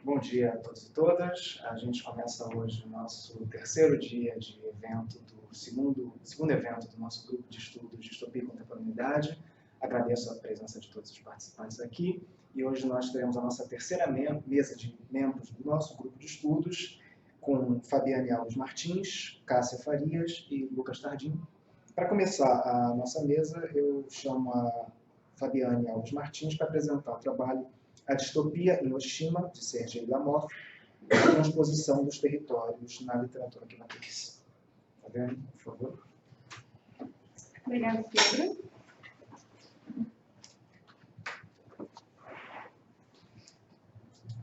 Bom dia a todos e todas. A gente começa hoje o nosso terceiro dia de evento, do segundo evento do nosso grupo de estudos Distopia e Contemporaneidade. Agradeço a presença de todos os participantes aqui. E hoje nós teremos a nossa terceira mesa de membros do nosso grupo de estudos, com Fabiane Alves Martins, Cássia Farias e Lucas Tardim. Para começar a nossa mesa, eu chamo a Fabiane Alves Martins para apresentar o trabalho A Distopia em Oshima, de Sergei Lamov, a transposição dos territórios na literatura quebequense. Fabiane, por favor. Obrigada, Pedro.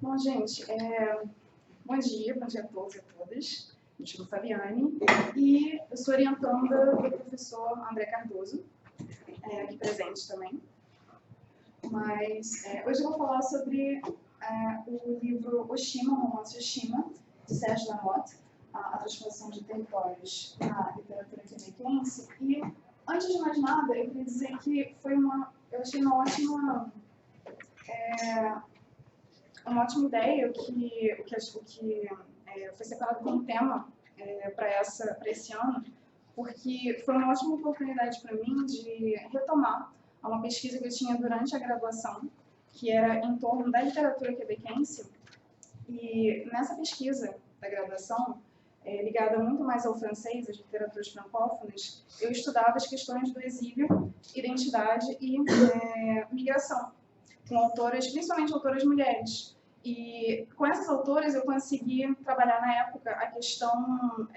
Bom, gente, bom dia a todos e a todas. Me chamo Fabiane e eu sou orientanda do professor André Cardoso, aqui presente também. Mas hoje eu vou falar sobre o livro Oshima, o romance Oshima, de Serge Lamothe, a transposição de territórios na literatura quebequense. E, antes de mais nada, eu queria dizer que eu achei uma ótima ideia o que foi separado como tema para esse ano, porque foi uma ótima oportunidade para mim de retomar uma pesquisa que eu tinha durante a graduação, que era em torno da literatura quebequense. E nessa pesquisa da graduação, ligada muito mais ao francês, às literaturas francófonas, eu estudava as questões do exílio, identidade e migração, com autoras, principalmente autoras mulheres. E com essas autoras eu consegui trabalhar na época a questão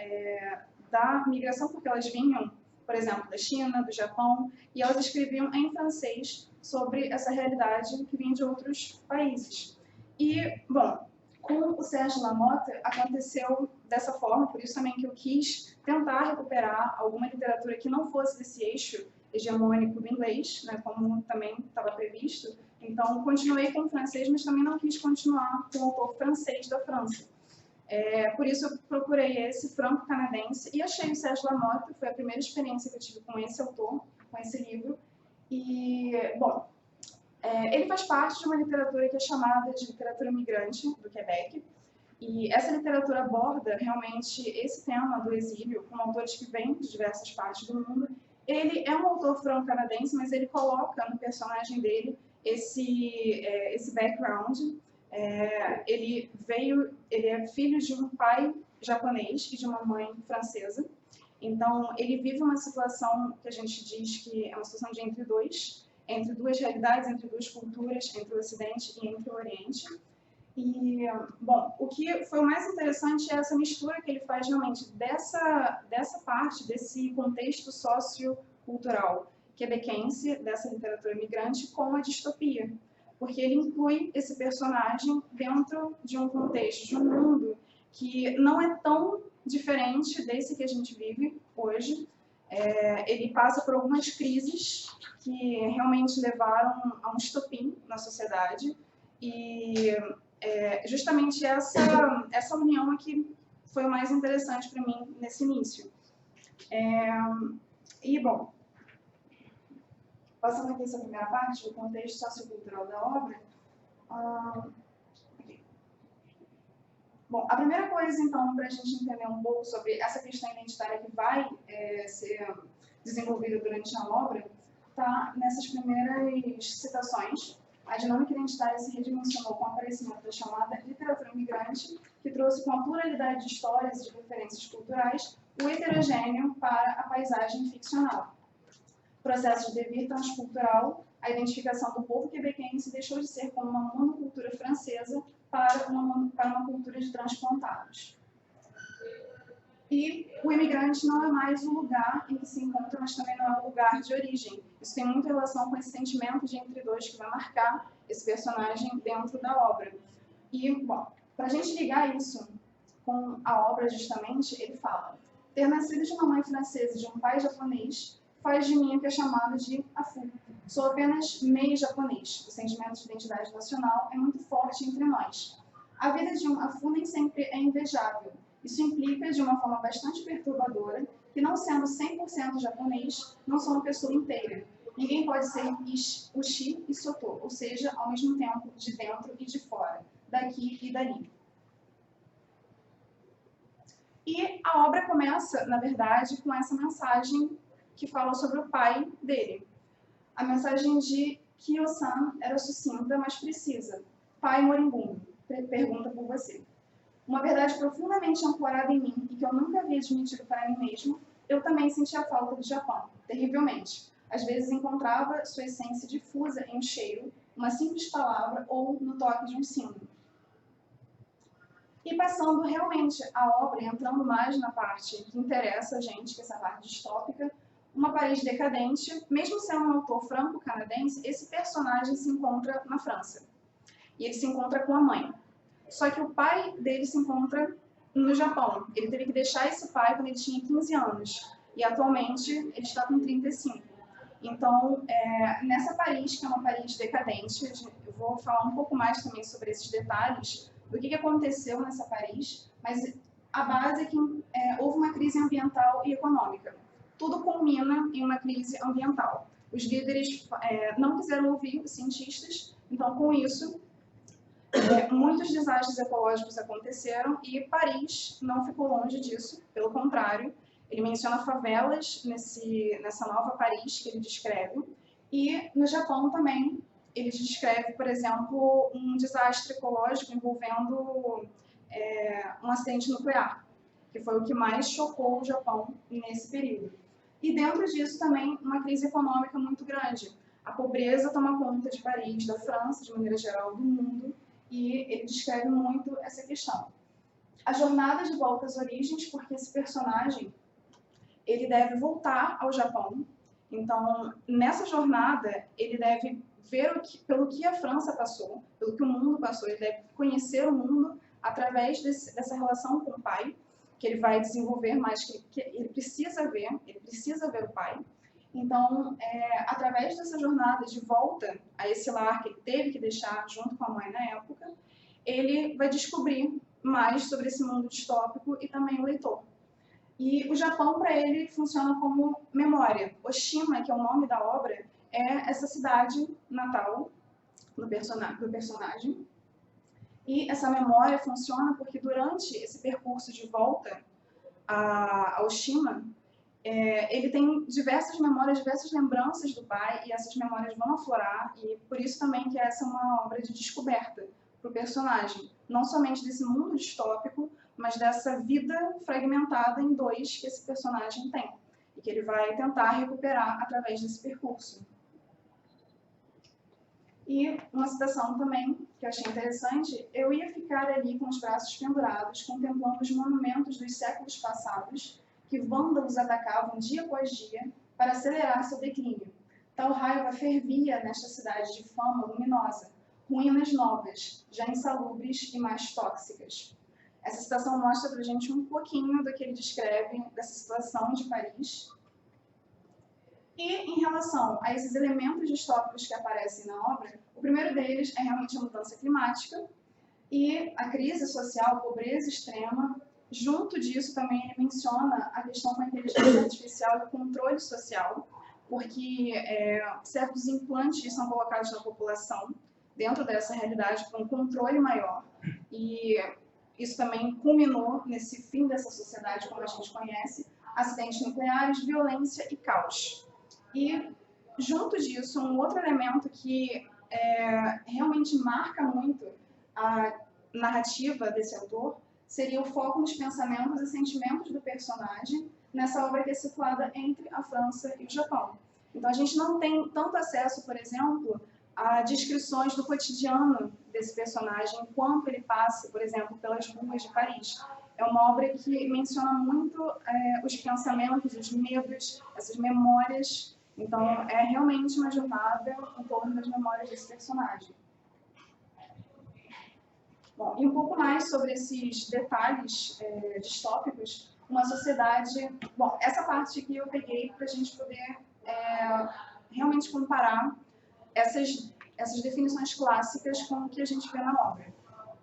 da migração, porque elas vinham, por exemplo, da China, do Japão, e elas escreviam em francês sobre essa realidade que vinha de outros países. E, bom, com o Serge Lamothe aconteceu dessa forma, por isso também que eu quis tentar recuperar alguma literatura que não fosse desse eixo hegemônico do inglês, né, como também estava previsto. Então, continuei com o francês, mas também não quis continuar com o autor francês da França. Por isso eu procurei esse franco-canadense e achei o Serge Lamothe. Foi a primeira experiência que eu tive com esse autor, com esse livro. E, bom, ele faz parte de uma literatura que é chamada de literatura migrante do Quebec. E essa literatura aborda realmente esse tema do exílio, com autores que vêm de diversas partes do mundo. Ele é um autor franco-canadense, mas ele coloca no personagem dele esse background. Ele é filho de um pai japonês e de uma mãe francesa. Então, ele vive uma situação que a gente diz que é uma situação de entre duas realidades, entre duas culturas, entre o Ocidente e entre o Oriente. E, bom, o que foi o mais interessante é essa mistura que ele faz realmente dessa parte, desse contexto sociocultural quebequense, dessa literatura migrante, com a distopia. Porque ele inclui esse personagem dentro de um contexto, de um mundo que não é tão diferente desse que a gente vive hoje. Ele passa por algumas crises que realmente levaram a um estopim na sociedade. E justamente essa união aqui foi o mais interessante para mim nesse início. E, bom, passando aqui essa primeira parte, o contexto sociocultural da obra. Bom, a primeira coisa, então, para a gente entender um pouco sobre essa questão identitária que vai ser desenvolvida durante a obra, está nessas primeiras citações. A dinâmica identitária se redimensionou com o aparecimento da chamada literatura imigrante, que trouxe com a pluralidade de histórias e de referências culturais o heterogêneo para a paisagem ficcional. O processo de devir transcultural, a identificação do povo quebequense deixou de ser como uma monocultura francesa para uma cultura de transplantados. E o imigrante não é mais o lugar em que se encontra, mas também não é o lugar de origem. Isso tem muita relação com esse sentimento de entre dois que vai marcar esse personagem dentro da obra. E, bom, para a gente ligar isso com a obra, justamente, ele fala: ter nascido de uma mãe francesa e de um pai japonês faz de mim o que é chamado de afu. Sou apenas meio japonês. O sentimento de identidade nacional é muito forte entre nós. A vida de um afu nem sempre é invejável. Isso implica, de uma forma bastante perturbadora, que não sendo 100% japonês, não sou uma pessoa inteira. Ninguém pode ser uchi e soto, ou seja, ao mesmo tempo de dentro e de fora. daqui e dali. E a obra começa, na verdade, com essa mensagem que fala sobre o pai dele. A mensagem de Kyo-san era sucinta, mas precisa. Pai moribundo, pergunta por você. Uma verdade profundamente ancorada em mim e que eu nunca havia admitido para mim mesmo, eu também sentia falta do Japão, terrivelmente. Às vezes encontrava sua essência difusa em um cheiro, uma simples palavra ou no toque de um sino. E passando realmente a obra, entrando mais na parte que interessa a gente, que é essa parte distópica, uma Paris decadente, mesmo sendo um autor franco-canadense, esse personagem se encontra na França. E ele se encontra com a mãe. Só que o pai dele se encontra no Japão. Ele teve que deixar esse pai quando ele tinha 15 anos. E atualmente ele está com 35. Então, nessa Paris, que é uma Paris decadente, eu vou falar um pouco mais também sobre esses detalhes, do que aconteceu nessa Paris, mas a base é que houve uma crise ambiental e econômica. Tudo culmina em uma crise ambiental. Os líderes não quiseram ouvir os cientistas, então, com isso, muitos desastres ecológicos aconteceram e Paris não ficou longe disso, pelo contrário, ele menciona favelas nessa nova Paris que ele descreve, e no Japão também ele descreve, por exemplo, um desastre ecológico envolvendo um acidente nuclear, que foi o que mais chocou o Japão nesse período. E dentro disso também uma crise econômica muito grande. A pobreza toma conta de Paris, da França, de maneira geral, do mundo, e ele descreve muito essa questão. A jornada de volta às origens, porque esse personagem ele deve voltar ao Japão. Então, nessa jornada, ele deve ver pelo que a França passou, pelo que o mundo passou, ele deve conhecer o mundo através dessa relação com o pai, que ele vai desenvolver mais, que ele precisa ver o pai. Então, através dessa jornada de volta a esse lar que ele teve que deixar junto com a mãe na época, ele vai descobrir mais sobre esse mundo distópico e também o leitor. E o Japão, para ele, funciona como memória. Oshima, que é o nome da obra, é essa cidade natal do personagem. E essa memória funciona porque durante esse percurso de volta a Oshima, ele tem diversas memórias, diversas lembranças do pai, e essas memórias vão aflorar, e por isso também que essa é uma obra de descoberta para o personagem. Não somente desse mundo distópico, mas dessa vida fragmentada em dois que esse personagem tem, e que ele vai tentar recuperar através desse percurso. E uma citação também, que eu achei interessante, eu ia ficar ali com os braços pendurados, contemplando os monumentos dos séculos passados, que vândalos atacavam dia após dia para acelerar seu declínio. Tal raiva fervia nesta cidade de fama luminosa, ruínas novas, já insalubres e mais tóxicas. Essa citação mostra para a gente um pouquinho do que ele descreve dessa situação de Paris. E em relação a esses elementos distópicos que aparecem na obra, o primeiro deles é realmente a mudança climática e a crise social, a pobreza extrema. Junto disso também ele menciona a questão com a inteligência artificial e o controle social, porque certos implantes são colocados na população dentro dessa realidade para um controle maior. E isso também culminou nesse fim dessa sociedade como a gente conhece, acidentes nucleares, violência e caos. E, junto disso, um outro elemento que realmente marca muito a narrativa desse autor seria o foco nos pensamentos e sentimentos do personagem nessa obra que é situada entre a França e o Japão. Então, a gente não tem tanto acesso, por exemplo, a descrições do cotidiano desse personagem enquanto ele passa, por exemplo, pelas ruas de Paris. É uma obra que menciona muito os pensamentos, os medos, essas memórias. Então, é realmente uma jornada em torno das memórias desse personagem. Bom, e um pouco mais sobre esses detalhes distópicos, uma sociedade... Bom, essa parte aqui eu peguei para a gente poder realmente comparar essas definições clássicas com o que a gente vê na obra.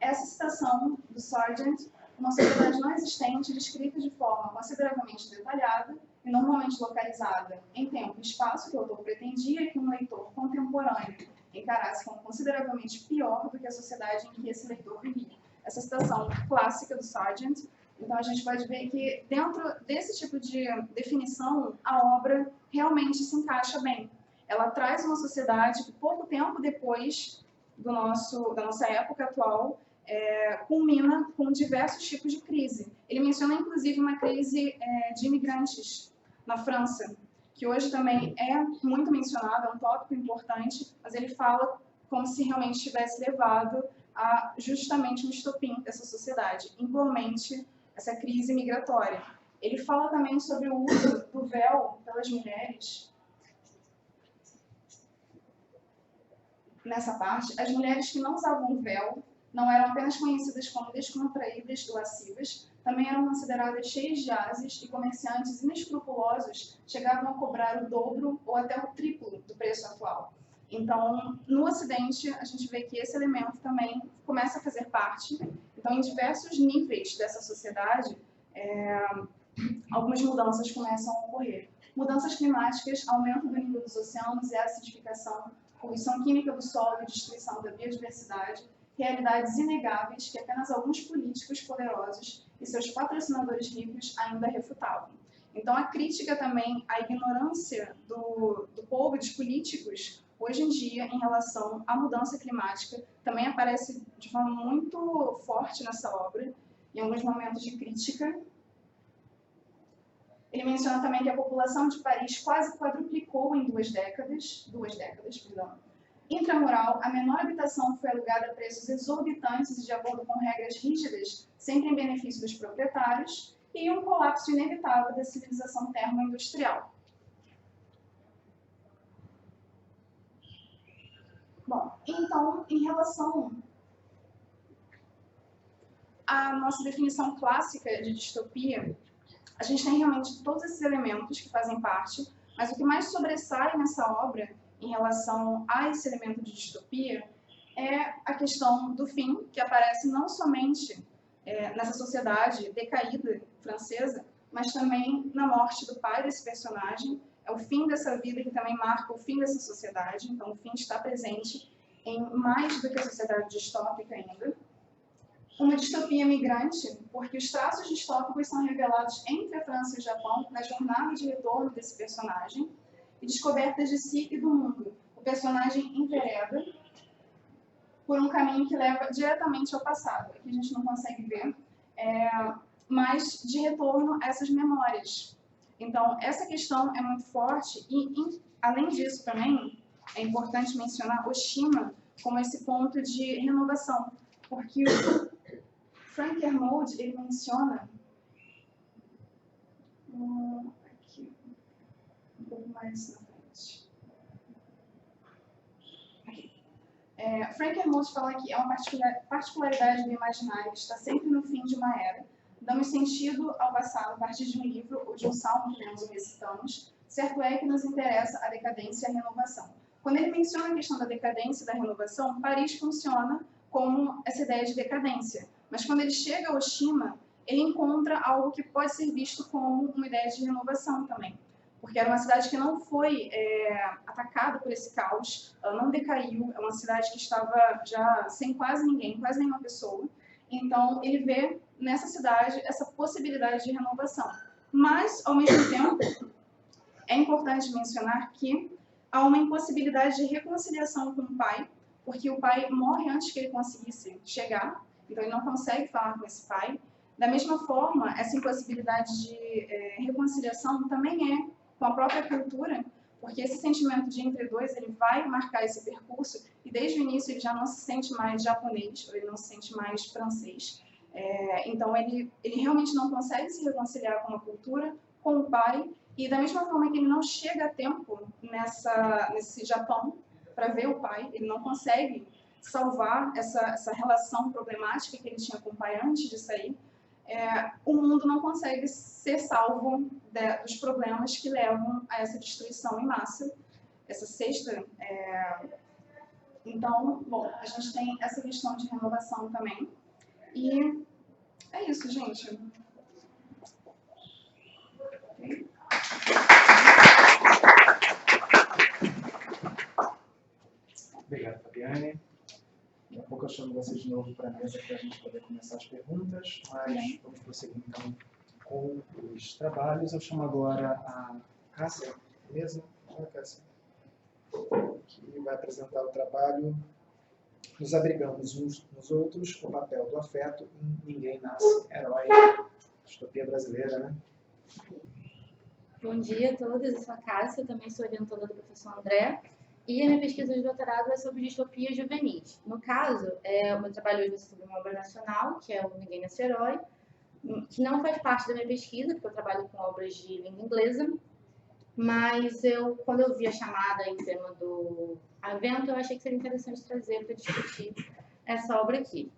Essa citação do Sargent, uma sociedade não existente, descrita de forma consideravelmente detalhada e normalmente localizada em tempo e espaço que o autor pretendia que um leitor contemporâneo encarasse como consideravelmente pior do que a sociedade em que esse leitor vivia. Essa citação clássica do Sargent. Então, a gente pode ver que, dentro desse tipo de definição, a obra realmente se encaixa bem. Ela traz uma sociedade que, pouco tempo depois da nossa época atual, culmina com diversos tipos de crise. Ele menciona, inclusive, uma crise de imigrantes na França, que hoje também é muito mencionado, é um tópico importante, mas ele fala como se realmente tivesse levado a justamente um estopim dessa sociedade, igualmente essa crise migratória. Ele fala também sobre o uso do véu pelas mulheres. Nessa parte, as mulheres que não usavam véu não eram apenas conhecidas como descontraídas e lascivas, também eram consideradas cheias de ases, e comerciantes inescrupulosos chegavam a cobrar o dobro ou até o triplo do preço atual. Então, no Ocidente, a gente vê que esse elemento também começa a fazer parte. Então, em diversos níveis dessa sociedade, algumas mudanças começam a ocorrer. Mudanças climáticas, aumento do nível dos oceanos e acidificação, poluição química do solo e destruição da biodiversidade, realidades inegáveis que apenas alguns políticos poderosos e seus patrocinadores ricos ainda refutavam. Então, a crítica também à ignorância do povo e dos políticos, hoje em dia, em relação à mudança climática, também aparece de forma muito forte nessa obra, em alguns momentos de crítica. Ele menciona também que a população de Paris quase quadruplicou em duas décadas. Intramural, a menor habitação foi alugada a preços exorbitantes e de acordo com regras rígidas, sempre em benefício dos proprietários, e um colapso inevitável da civilização termoindustrial. Bom, então, em relação à nossa definição clássica de distopia, a gente tem realmente todos esses elementos que fazem parte, mas o que mais sobressai nessa obra, em relação a esse elemento de distopia, é a questão do fim, que aparece não somente nessa sociedade decaída francesa, mas também na morte do pai desse personagem. É o fim dessa vida que também marca o fim dessa sociedade, então o fim está presente em mais do que a sociedade distópica ainda. Uma distopia migrante, porque os traços distópicos são revelados entre a França e o Japão na jornada de retorno desse personagem e descobertas de si e do mundo. O personagem envereda por um caminho que leva diretamente ao passado. Aqui a gente não consegue ver, mas de retorno a essas memórias. Então, essa questão é muito forte e, além disso, também é importante mencionar Oshima como esse ponto de renovação, porque o Frank Kermode, ele menciona aqui, um pouco mais na frente. Frank Kermode fala que é uma particularidade do imaginário que está sempre no fim de uma era. Damos sentido ao passado a partir de um livro ou de um salmo que lemos ou recitamos. Certo é que nos interessa a decadência e a renovação. Quando ele menciona a questão da decadência e da renovação, Paris funciona como essa ideia de decadência. Mas quando ele chega a Oshima, ele encontra algo que pode ser visto como uma ideia de renovação também. Porque era uma cidade que não foi atacada por esse caos, ela não decaiu, é uma cidade que estava já sem quase ninguém, quase nenhuma pessoa. Então, ele vê nessa cidade essa possibilidade de renovação. Mas, ao mesmo tempo, é importante mencionar que há uma impossibilidade de reconciliação com o pai, porque o pai morre antes que ele conseguisse chegar, então ele não consegue falar com esse pai. Da mesma forma, essa impossibilidade de reconciliação também é com a própria cultura, porque esse sentimento de entre dois, ele vai marcar esse percurso, e desde o início ele já não se sente mais japonês, ou ele não se sente mais francês. Então ele realmente não consegue se reconciliar com a cultura, com o pai, e da mesma forma que ele não chega a tempo nesse Japão para ver o pai, ele não consegue salvar essa relação problemática que ele tinha com o pai antes de sair, o mundo não consegue ser salvo dos problemas que levam a essa destruição em massa, essa sexta. Então, bom, a gente tem essa questão de renovação também. E é isso, gente. Okay. Obrigado, Fabiane. Daqui a pouco eu chamo você de novo para a mesa para a gente poder começar as perguntas, mas vamos prosseguir então com os trabalhos. Eu chamo agora a Cássia, beleza? Olha, Cássia, que vai apresentar o trabalho Nos Abrigamos Uns nos Outros, o papel do afeto em Ninguém Nasce Herói. Distopia brasileira, né? Bom dia a todos, eu sou a Cássia, eu também sou orientadora do professor André, e a minha pesquisa de doutorado é sobre distopias juvenis. No caso, o meu trabalho hoje é sobre uma obra nacional, que é o Ninguém Nasce Herói, que não faz parte da minha pesquisa, porque eu trabalho com obras de língua inglesa, mas quando eu vi a chamada em tema do evento, eu achei que seria interessante trazer para discutir essa obra aqui.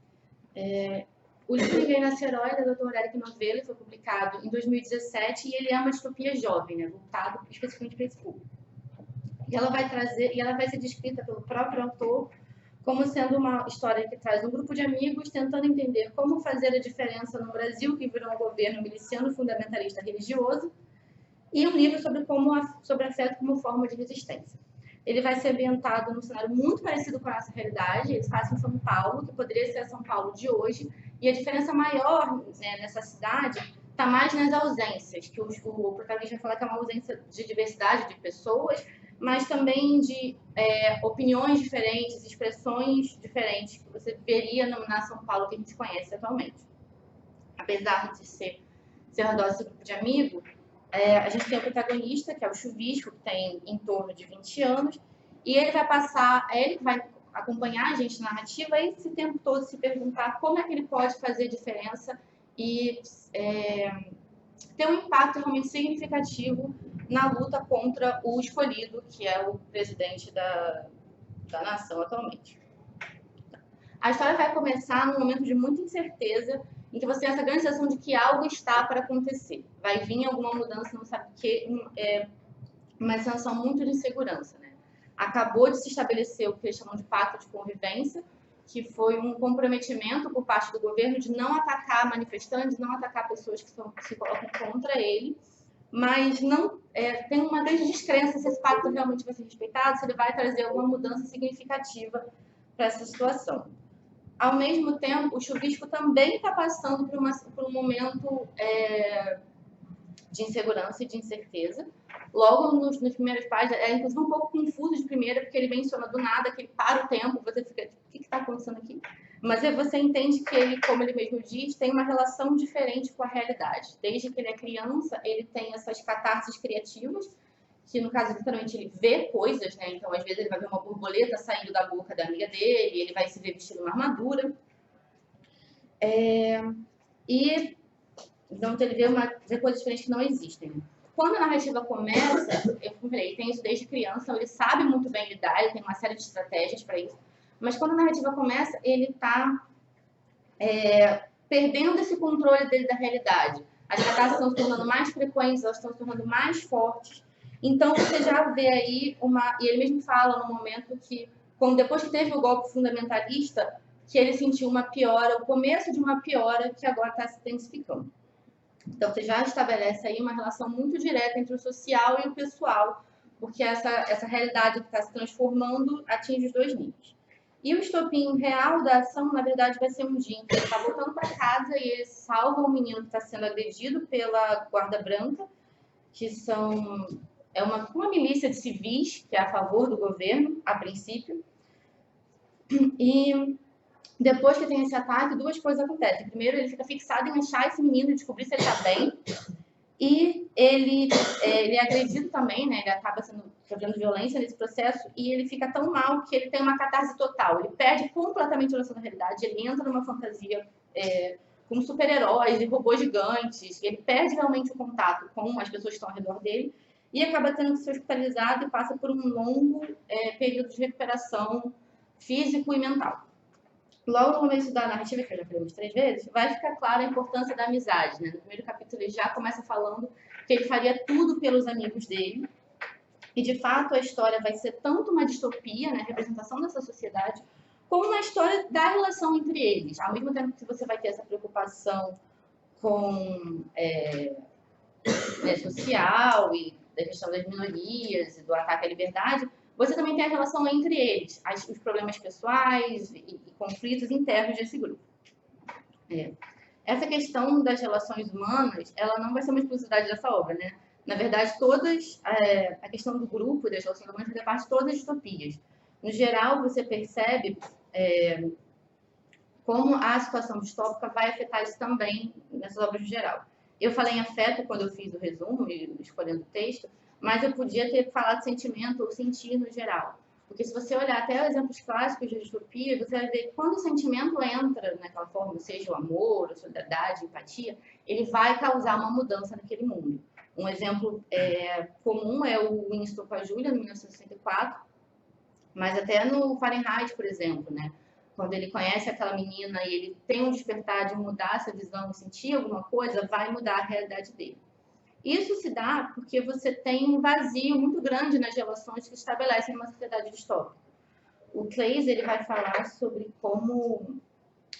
O livro Ninguém Nasce Herói, da doutora Érica Novello, foi publicado em 2017 e ele é uma distopia jovem, né, voltado especificamente para esse público. E ela vai ser descrita pelo próprio autor como sendo uma história que traz um grupo de amigos tentando entender como fazer a diferença no Brasil, que virou um governo miliciano fundamentalista religioso, e um livro sobre afeto como forma de resistência. Ele vai ser ambientado num cenário muito parecido com a nossa realidade. Ele se passa em São Paulo, que poderia ser a São Paulo de hoje, e a diferença maior, né, nessa cidade está mais nas ausências, que o protagonista vai falar que é uma ausência de diversidade de pessoas, mas também de opiniões diferentes, expressões diferentes que você veria na São Paulo que a gente conhece atualmente. Apesar de ser dose grupo de amigos, a gente tem o protagonista, que é o Chuvisco, que tem em torno de 20 anos, e ele vai acompanhar a gente na narrativa e esse tempo todo se perguntar como é que ele pode fazer diferença e ter um impacto realmente significativo na luta contra o escolhido, que é o presidente da nação atualmente. A história vai começar num momento de muita incerteza, em que você tem essa grande sensação de que algo está para acontecer. Vai vir alguma mudança, não sabe o que, uma sensação muito de insegurança, né? Acabou de se estabelecer o que eles chamam de pacto de convivência, que foi um comprometimento por parte do governo de não atacar manifestantes, não atacar pessoas que se colocam contra ele, mas não tem uma grande descrença se esse pacto realmente vai ser respeitado, se ele vai trazer alguma mudança significativa para essa situação. Ao mesmo tempo, o Chuvisco também está passando por um momento de insegurança e de incerteza. Logo nos primeiros páginas, inclusive um pouco confuso de primeira, porque ele menciona do nada que ele para o tempo, você fica, o que está acontecendo aqui? Mas aí você entende que ele, como ele mesmo diz, tem uma relação diferente com a realidade. Desde que ele é criança, ele tem essas catarses criativas, que no caso, literalmente, ele vê coisas, né? Então, às vezes, ele vai ver uma borboleta saindo da boca da amiga dele, ele vai se ver vestindo uma armadura. Então, ele vê coisas diferentes que não existem. Quando a narrativa começa, eu falei, ele tem isso desde criança, então ele sabe muito bem lidar, ele tem uma série de estratégias para isso. Mas quando a narrativa começa, ele está perdendo esse controle dele da realidade. As catástrofes estão se tornando mais frequentes, elas estão se tornando mais fortes. Então, você já vê aí e ele mesmo fala no momento que, depois que teve o golpe fundamentalista, que ele sentiu uma piora, o começo de uma piora que agora está se intensificando. Então, você já estabelece aí uma relação muito direta entre o social e o pessoal, porque essa realidade que está se transformando atinge os dois níveis. E o estopim real da ação, na verdade, vai ser um dia em que ele está voltando para casa e ele salva um menino que está sendo agredido pela Guarda Branca, que é uma milícia de civis, que é a favor do governo, a princípio. E depois que tem esse ataque, duas coisas acontecem. Primeiro, ele fica fixado em achar esse menino e descobrir se ele está bem. E ele é agredido também, né? Ele acaba sofrendo violência nesse processo e ele fica tão mal que ele tem uma catarse total. Ele perde completamente a noção da realidade, ele entra numa fantasia com super-heróis e robôs gigantes, ele perde realmente o contato com as pessoas que estão ao redor dele e acaba tendo que ser hospitalizado e passa por um longo período de recuperação físico e mental. Logo no começo da narrativa, que eu já falei umas 3 vezes, vai ficar clara a importância da amizade, né? No primeiro capítulo ele já começa falando que ele faria tudo pelos amigos dele. E, de fato, a história vai ser tanto uma distopia, né, representação dessa sociedade, como uma história da relação entre eles. Ao mesmo tempo que você vai ter essa preocupação com social e da questão das minorias e do ataque à liberdade, você também tem a relação entre eles, os problemas pessoais e conflitos internos desse grupo. Essa questão das relações humanas, ela não vai ser uma exclusividade dessa obra, né? Na verdade, a questão do grupo, das relações humanas, faz parte de todas as distopias. No geral, você percebe como a situação distópica vai afetar isso também nessas obras no geral. Eu falei em afeto quando eu fiz o resumo, escolhendo o texto, mas eu podia ter falado sentimento ou sentir no geral. Porque se você olhar até exemplos clássicos de distopia, você vai ver que quando o sentimento entra naquela forma, seja o amor, a solidariedade, a empatia, ele vai causar uma mudança naquele mundo. Um exemplo comum é o Winston com a Julia, em 1964, mas até no Fahrenheit, por exemplo, né? Quando ele conhece aquela menina e ele tem um despertar de mudar essa visão, sentir alguma coisa, vai mudar a realidade dele. Isso se dá porque você tem um vazio muito grande nas relações que estabelecem uma sociedade distópica. O Claeys, ele vai falar sobre como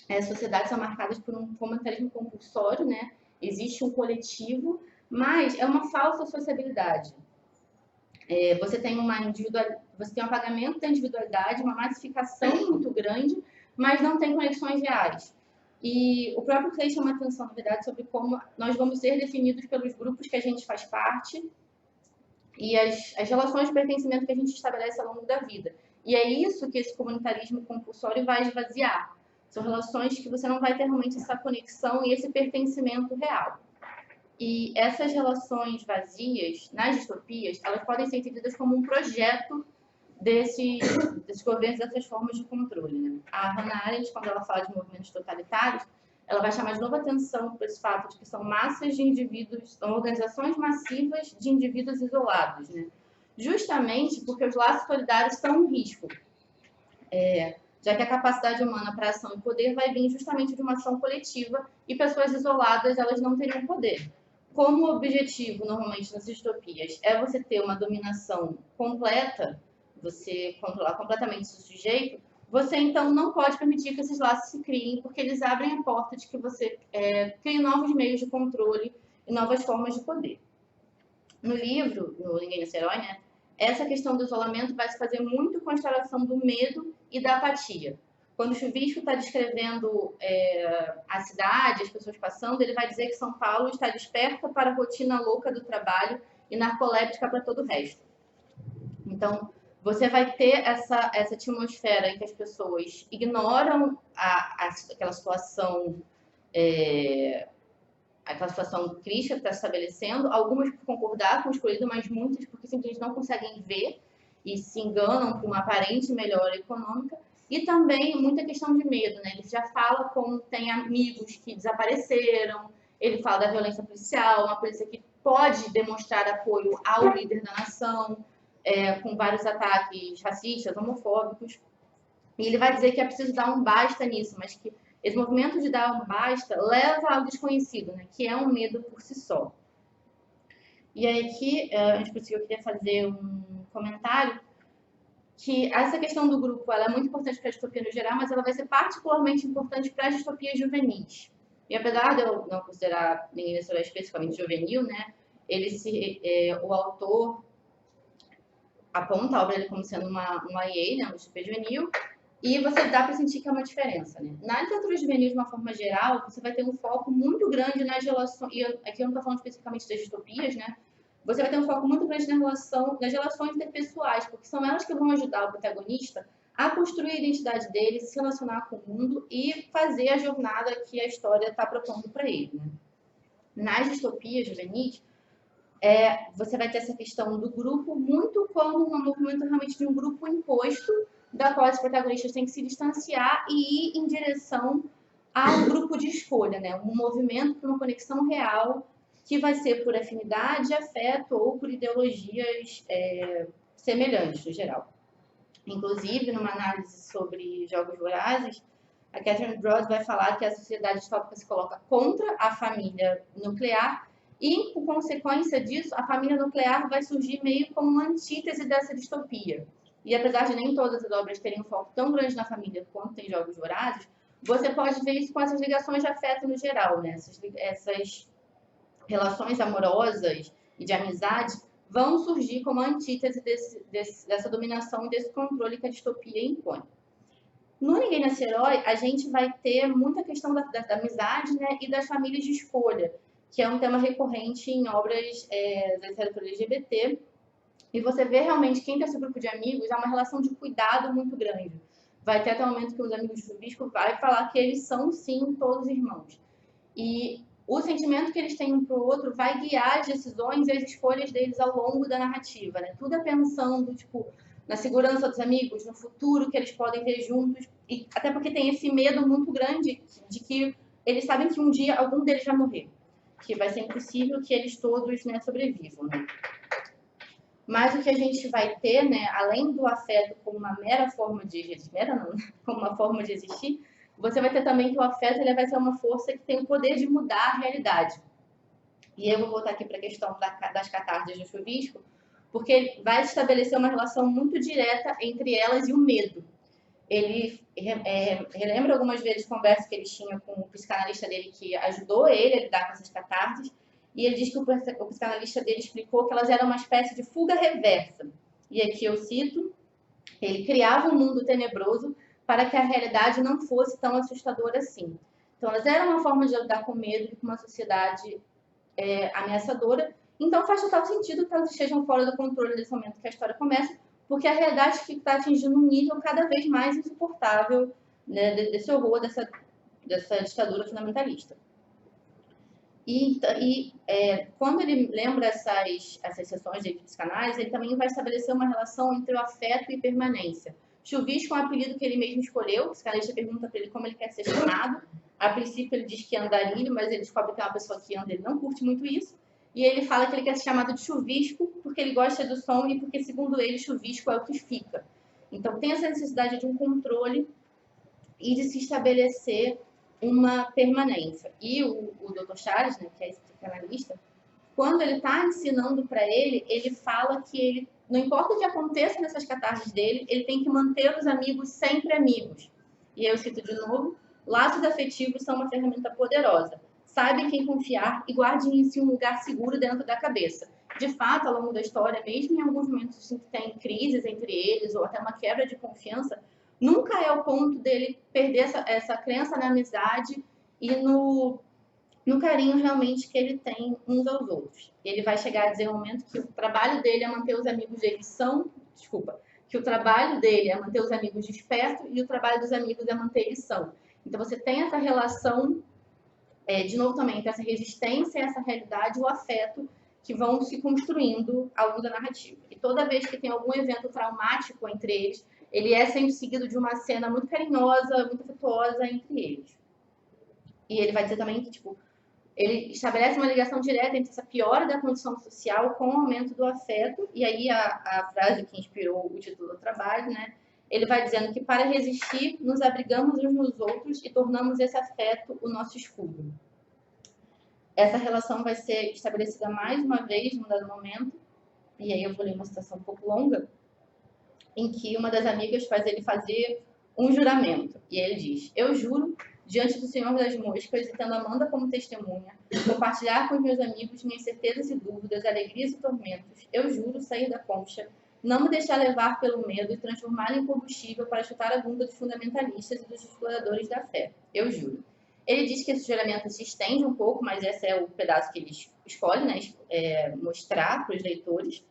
as sociedades são marcadas por um comentarismo compulsório, né? Existe um coletivo, mas é uma falsa sociabilidade. Você tem um apagamento da individualidade, uma massificação muito grande, mas não tem conexões reais. E o próprio Clay chama atenção, na verdade, sobre como nós vamos ser definidos pelos grupos que a gente faz parte e as relações de pertencimento que a gente estabelece ao longo da vida. E é isso que esse comunitarismo compulsório vai esvaziar. São relações que você não vai ter realmente essa conexão e esse pertencimento real. E essas relações vazias, nas distopias, elas podem ser entendidas como um projeto desses governos, dessas formas de controle, né? A Hannah Arendt, quando ela fala de movimentos totalitários, ela vai chamar de novo atenção para esse fato de que são massas de indivíduos, são organizações massivas de indivíduos isolados, né? Justamente porque os laços solidários são um risco, já que a capacidade humana para ação e poder vai vir justamente de uma ação coletiva e pessoas isoladas, elas não teriam poder. Como o objetivo, normalmente, nas distopias, é você ter uma dominação completa, você controlar completamente o sujeito, você então não pode permitir que esses laços se criem, porque eles abrem a porta de que você crie novos meios de controle e novas formas de poder. No livro, no Ninguém Nesse Herói, né, essa questão do isolamento vai se fazer muito com a instalação do medo e da apatia. Quando o Chuvisco está descrevendo a cidade, as pessoas passando, ele vai dizer que São Paulo está desperta para a rotina louca do trabalho e narcoléptica para todo o resto. Então, você vai ter essa atmosfera em que as pessoas ignoram aquela situação crítica que está se estabelecendo, algumas por concordar com o escolhido, mas muitas porque simplesmente não conseguem ver e se enganam por uma aparente melhora econômica. E também muita questão de medo, né? Ele já fala como tem amigos que desapareceram, ele fala da violência policial, uma polícia que pode demonstrar apoio ao líder da nação, com vários ataques racistas, homofóbicos. E ele vai dizer que é preciso dar um basta nisso, mas que esse movimento de dar um basta leva ao desconhecido, né? Que é um medo por si só. E aí aqui, antes disso, eu queria fazer um comentário que essa questão do grupo ela é muito importante para a distopia no geral, mas ela vai ser particularmente importante para as distopias juvenis. E apesar de eu não considerar Ninguém Nesse Herói especificamente juvenil, né? O autor aponta a obra dele como sendo uma YA, né, uma distopia juvenil, e você dá para sentir que é uma diferença, né? Na literatura juvenil, de uma forma geral, você vai ter um foco muito grande nas relações, e aqui eu não estou falando especificamente das distopias, né? Você vai ter um foco muito grande nas relações interpessoais, porque são elas que vão ajudar o protagonista a construir a identidade dele, se relacionar com o mundo e fazer a jornada que a história está propondo para ele, né? Nas distopias juvenis, você vai ter essa questão do grupo muito como um movimento realmente de um grupo imposto, da qual os protagonistas têm que se distanciar e ir em direção ao grupo de escolha, né? Um movimento para uma conexão real que vai ser por afinidade, afeto ou por ideologias semelhantes, no geral. Inclusive, numa análise sobre Jogos Vorazes, a Catherine Broad vai falar que a sociedade distópica se coloca contra a família nuclear e, por consequência disso, a família nuclear vai surgir meio como uma antítese dessa distopia. E apesar de nem todas as obras terem um foco tão grande na família quanto tem Jogos Vorazes, você pode ver isso com essas ligações de afeto no geral, né? Essas relações amorosas e de amizade vão surgir como antítese dessa dominação e desse controle que a distopia impõe. No Ninguém Nasce Herói, a gente vai ter muita questão da amizade, né, e das famílias de escolha, que é um tema recorrente em obras da literatura LGBT. E você vê realmente quem tem esse grupo de amigos, há uma relação de cuidado muito grande. Vai ter até o momento que os amigos de Chuvisco vai falar que eles são, sim, todos irmãos. E o sentimento que eles têm um para o outro vai guiar as decisões e as escolhas deles ao longo da narrativa, né? Tudo é pensando, tipo, na segurança dos amigos, no futuro que eles podem ter juntos, e até porque tem esse medo muito grande de que eles sabem que um dia algum deles vai morrer, que vai ser impossível que eles todos, né, sobrevivam, né? Mas o que a gente vai ter, né, além do afeto como uma mera forma de existir, como uma forma de existir, você vai ter também que o afeto ele vai ser uma força que tem o poder de mudar a realidade. E eu vou voltar aqui para a questão das catarses do Chuvisco, porque ele vai estabelecer uma relação muito direta entre elas e o medo. Ele relembra algumas vezes conversas que ele tinha com o psicanalista dele que ajudou ele a lidar com essas catarses, e ele diz que o psicanalista dele explicou que elas eram uma espécie de fuga reversa. E aqui eu cito, ele criava um mundo tenebroso para que a realidade não fosse tão assustadora assim. Então, elas eram uma forma de lidar com medo e com uma sociedade ameaçadora. Então, faz total sentido que elas estejam fora do controle nesse momento que a história começa, porque a realidade está atingindo um nível cada vez mais insuportável, né, desse horror, dessa ditadura fundamentalista. Quando ele lembra essas sessões de psicanálise, ele também vai estabelecer uma relação entre o afeto e permanência. Chuvisco é um apelido que ele mesmo escolheu, o psicanalista pergunta para ele como ele quer ser chamado. A princípio ele diz que é andarilho, mas ele descobre que é uma pessoa que anda, ele não curte muito isso. E ele fala que ele quer ser chamado de chuvisco porque ele gosta do som e porque, segundo ele, chuvisco é o que fica. Então tem essa necessidade de um controle e de se estabelecer uma permanência. E o Dr. Charles, né, que é esse psicanalista, quando ele está ensinando para ele, ele fala que ele, não importa o que aconteça nessas catarses dele, ele tem que manter os amigos sempre amigos. E eu cito de novo, laços afetivos são uma ferramenta poderosa. Saiba em quem confiar e guarde em si um lugar seguro dentro da cabeça. De fato, ao longo da história, mesmo em alguns momentos assim, que tem crises entre eles ou até uma quebra de confiança, nunca é o ponto dele perder essa crença na amizade e no carinho realmente que ele tem uns aos outros. Ele vai chegar a dizer um momento que o trabalho dele é manter os amigos dele que o trabalho dele é manter os amigos despertos e o trabalho dos amigos é manter eles são. Então você tem essa relação, de novo também, entre essa resistência, essa realidade, o afeto que vão se construindo ao longo da narrativa. E toda vez que tem algum evento traumático entre eles, ele é sempre seguido de uma cena muito carinhosa, muito afetuosa entre eles. E ele vai dizer também que, tipo, ele estabelece uma ligação direta entre essa piora da condição social com o aumento do afeto. E aí a frase que inspirou o título do trabalho, né? Ele vai dizendo que para resistir, nos abrigamos uns nos outros e tornamos esse afeto o nosso escudo. Essa relação vai ser estabelecida mais uma vez, num dado momento, e aí eu vou ler uma citação um pouco longa, em que uma das amigas faz ele fazer um juramento. E ele diz, eu juro, diante do Senhor das Moscas, e tendo Amanda como testemunha, compartilhar com os meus amigos minhas certezas e dúvidas, alegrias e tormentos. Eu juro sair da concha, não me deixar levar pelo medo e transformá-la em combustível para chutar a bunda dos fundamentalistas e dos exploradores da fé. Eu juro. Ele diz que esse juramento se estende um pouco, mas esse é o pedaço que ele escolhe, né, mostrar para os leitores.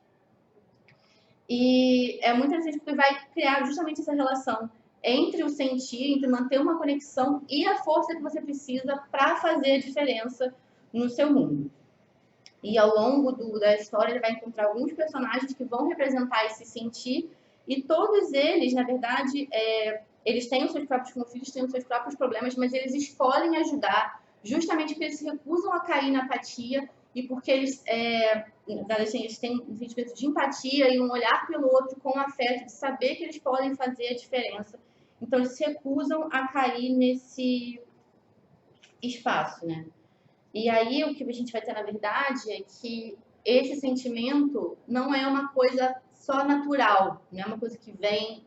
E é muito interessante porque vai criar justamente essa relação entre o sentir, entre manter uma conexão e a força que você precisa para fazer a diferença no seu mundo. E ao longo da história ele vai encontrar alguns personagens que vão representar esse sentir e todos eles, na verdade, eles têm os seus próprios conflitos, têm os seus próprios problemas, mas eles escolhem ajudar justamente porque eles se recusam a cair na apatia e porque eles têm um sentimento de empatia e um olhar pelo outro com afeto, de saber que eles podem fazer a diferença. Então, eles se recusam a cair nesse espaço, né? E aí, o que a gente vai ter, na verdade, é que esse sentimento não é uma coisa só natural, não é uma coisa que vem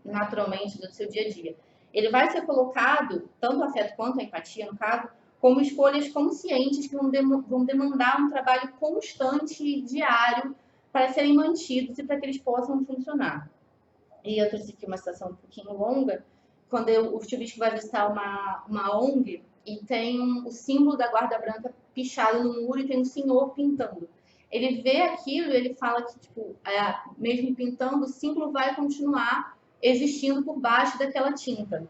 naturalmente do seu dia a dia. Ele vai ser colocado, tanto o afeto quanto a empatia, no caso, como escolhas conscientes que vão demandar um trabalho constante e diário para serem mantidos e para que eles possam funcionar. E eu trouxe aqui uma citação um pouquinho longa, quando o Chuvisco vai visitar uma ONG e tem o símbolo da guarda branca pichado no muro e tem um senhor pintando. Ele vê aquilo e ele fala que, tipo, mesmo pintando, o símbolo vai continuar existindo por baixo daquela tinta.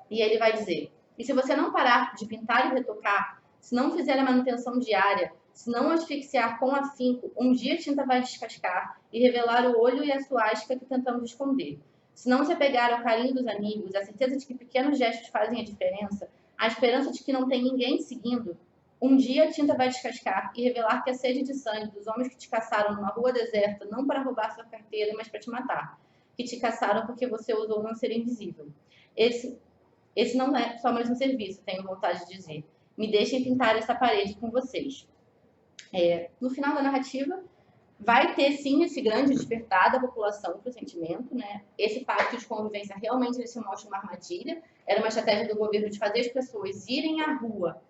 E ele vai dizer, e se você não parar de pintar e retocar, se não fizer a manutenção diária, se não asfixiar com afinco, um dia a tinta vai descascar e revelar o olho e a suástica que tentamos esconder. Se não se apegar ao carinho dos amigos, a certeza de que pequenos gestos fazem a diferença, a esperança de que não tem ninguém seguindo, um dia a tinta vai descascar e revelar que a sede de sangue dos homens que te caçaram numa rua deserta, não para roubar sua carteira, mas para te matar, que te caçaram porque você ousou não ser invisível. Esse não é só mais um serviço, tenho vontade de dizer. Me deixem pintar essa parede com vocês. No final da narrativa, vai ter sim esse grande despertar da população para o sentimento, né? Esse pacto de convivência realmente ele se mostra uma armadilha. Era uma estratégia do governo de fazer as pessoas irem à rua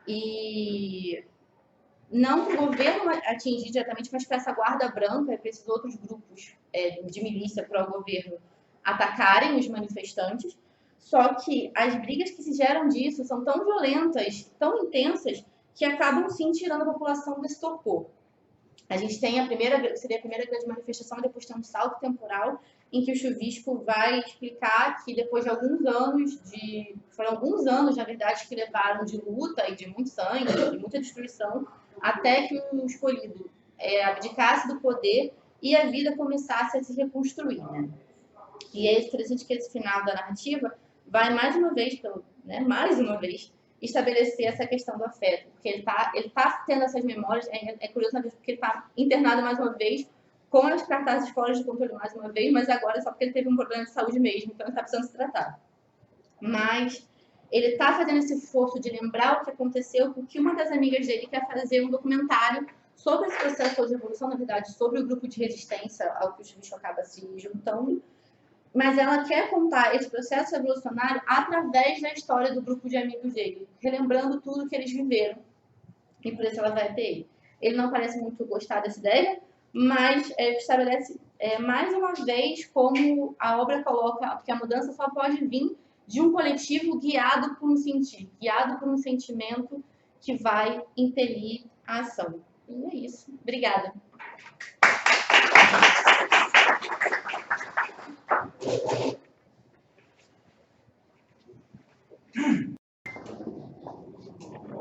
e não para o governo atingir diretamente, mas para essa guarda branca e para esses outros grupos de milícia para o governo atacarem os manifestantes. Só que as brigas que se geram disso são tão violentas, tão intensas, que acabam sim tirando a população desse torpor. A gente tem seria a primeira grande manifestação, depois tem um salto temporal, em que o Chuvisco vai explicar que depois de foram alguns anos, na verdade, que levaram de luta e de muito sangue, de muita destruição, até que o escolhido abdicasse do poder e a vida começasse a se reconstruir, né? E é interessante que esse final da narrativa vai mais uma vez, estabelecer essa questão do afeto, porque ele tá tendo essas memórias, é curioso, porque ele está internado mais uma vez, com as cartazes fora de controle mais uma vez, mas agora só porque ele teve um problema de saúde mesmo, então ele está precisando se tratar. Mas ele está fazendo esse esforço de lembrar o que aconteceu, porque uma das amigas dele quer fazer um documentário sobre esse processo de revolução, na verdade, sobre o grupo de resistência ao que o Chuvisco acaba se juntando, mas ela quer contar esse processo revolucionário através da história do grupo de amigos dele, relembrando tudo que eles viveram. E por isso ela vai ter ele. Ele não parece muito gostar dessa ideia, mas estabelece mais uma vez como a obra coloca que a mudança só pode vir de um coletivo guiado por um sentimento que vai impelir a ação. E é isso. Obrigada.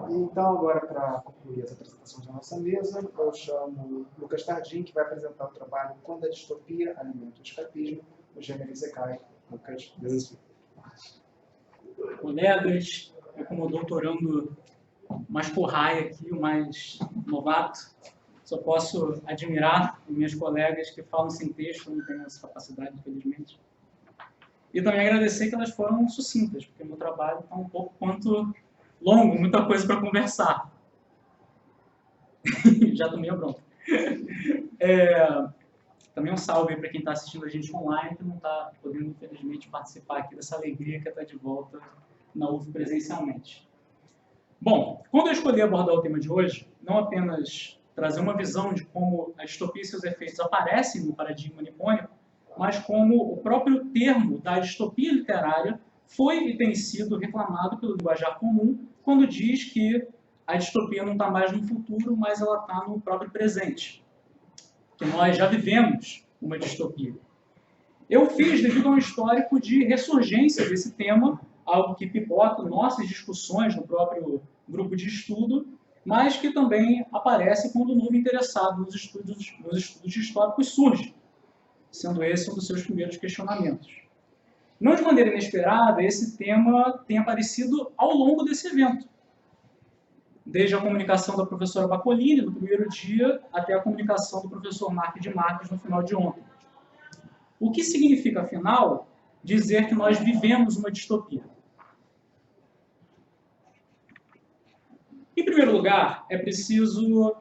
Então, agora, para concluir as apresentações da nossa mesa, eu chamo o Lucas Tardim, que vai apresentar o trabalho Quando a Distopia Alimenta o Escapismo, do gênero Isekai. Lucas, Deus. Colegas, eu como doutorando mais porraia aqui, o mais novato, só posso admirar minhas colegas que falam sem texto, não tenho essa capacidade, infelizmente. E também agradecer que elas foram sucintas, porque meu trabalho está um pouco quanto longo, muita coisa para conversar. Já tomei a bronca. Também um salve para quem está assistindo a gente online, que não está podendo, infelizmente, participar aqui dessa alegria que é estar de volta na UF presencialmente. Bom, quando eu escolhi abordar o tema de hoje, não apenas trazer uma visão de como a distopia e seus efeitos aparecem no paradigma nipônico, mas como o próprio termo da distopia literária foi e tem sido reclamado pelo linguajar comum quando diz que a distopia não está mais no futuro, mas ela está no próprio presente. Que nós já vivemos uma distopia. Eu fiz devido a um histórico de ressurgência desse tema, algo que pipoca nossas discussões no próprio grupo de estudo, mas que também aparece quando o novo interessado nos estudos históricos surge, sendo esse um dos seus primeiros questionamentos. Não de maneira inesperada, esse tema tem aparecido ao longo desse evento, desde a comunicação da professora Bacolini no primeiro dia até a comunicação do professor Mark de Marques no final de ontem. O que significa, afinal, dizer que nós vivemos uma distopia? Em primeiro lugar, é preciso,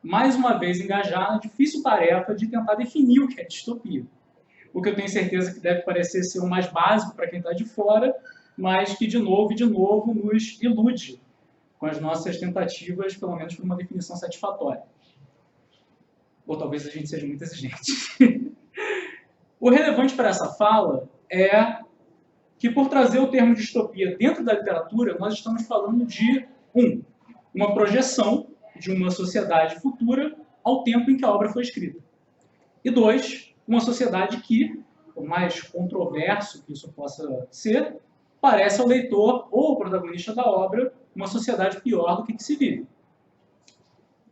mais uma vez, engajar na difícil tarefa de tentar definir o que é distopia. O que eu tenho certeza que deve parecer ser o mais básico para quem está de fora, mas que, de novo e de novo, nos ilude com as nossas tentativas, pelo menos por uma definição satisfatória. ou talvez a gente seja muito exigente. O relevante para essa fala é que, por trazer o termo distopia dentro da literatura, nós estamos falando de, uma projeção de uma sociedade futura ao tempo em que a obra foi escrita. E 2, uma sociedade que, por mais controverso que isso possa ser, parece ao leitor ou ao protagonista da obra uma sociedade pior do que se vive.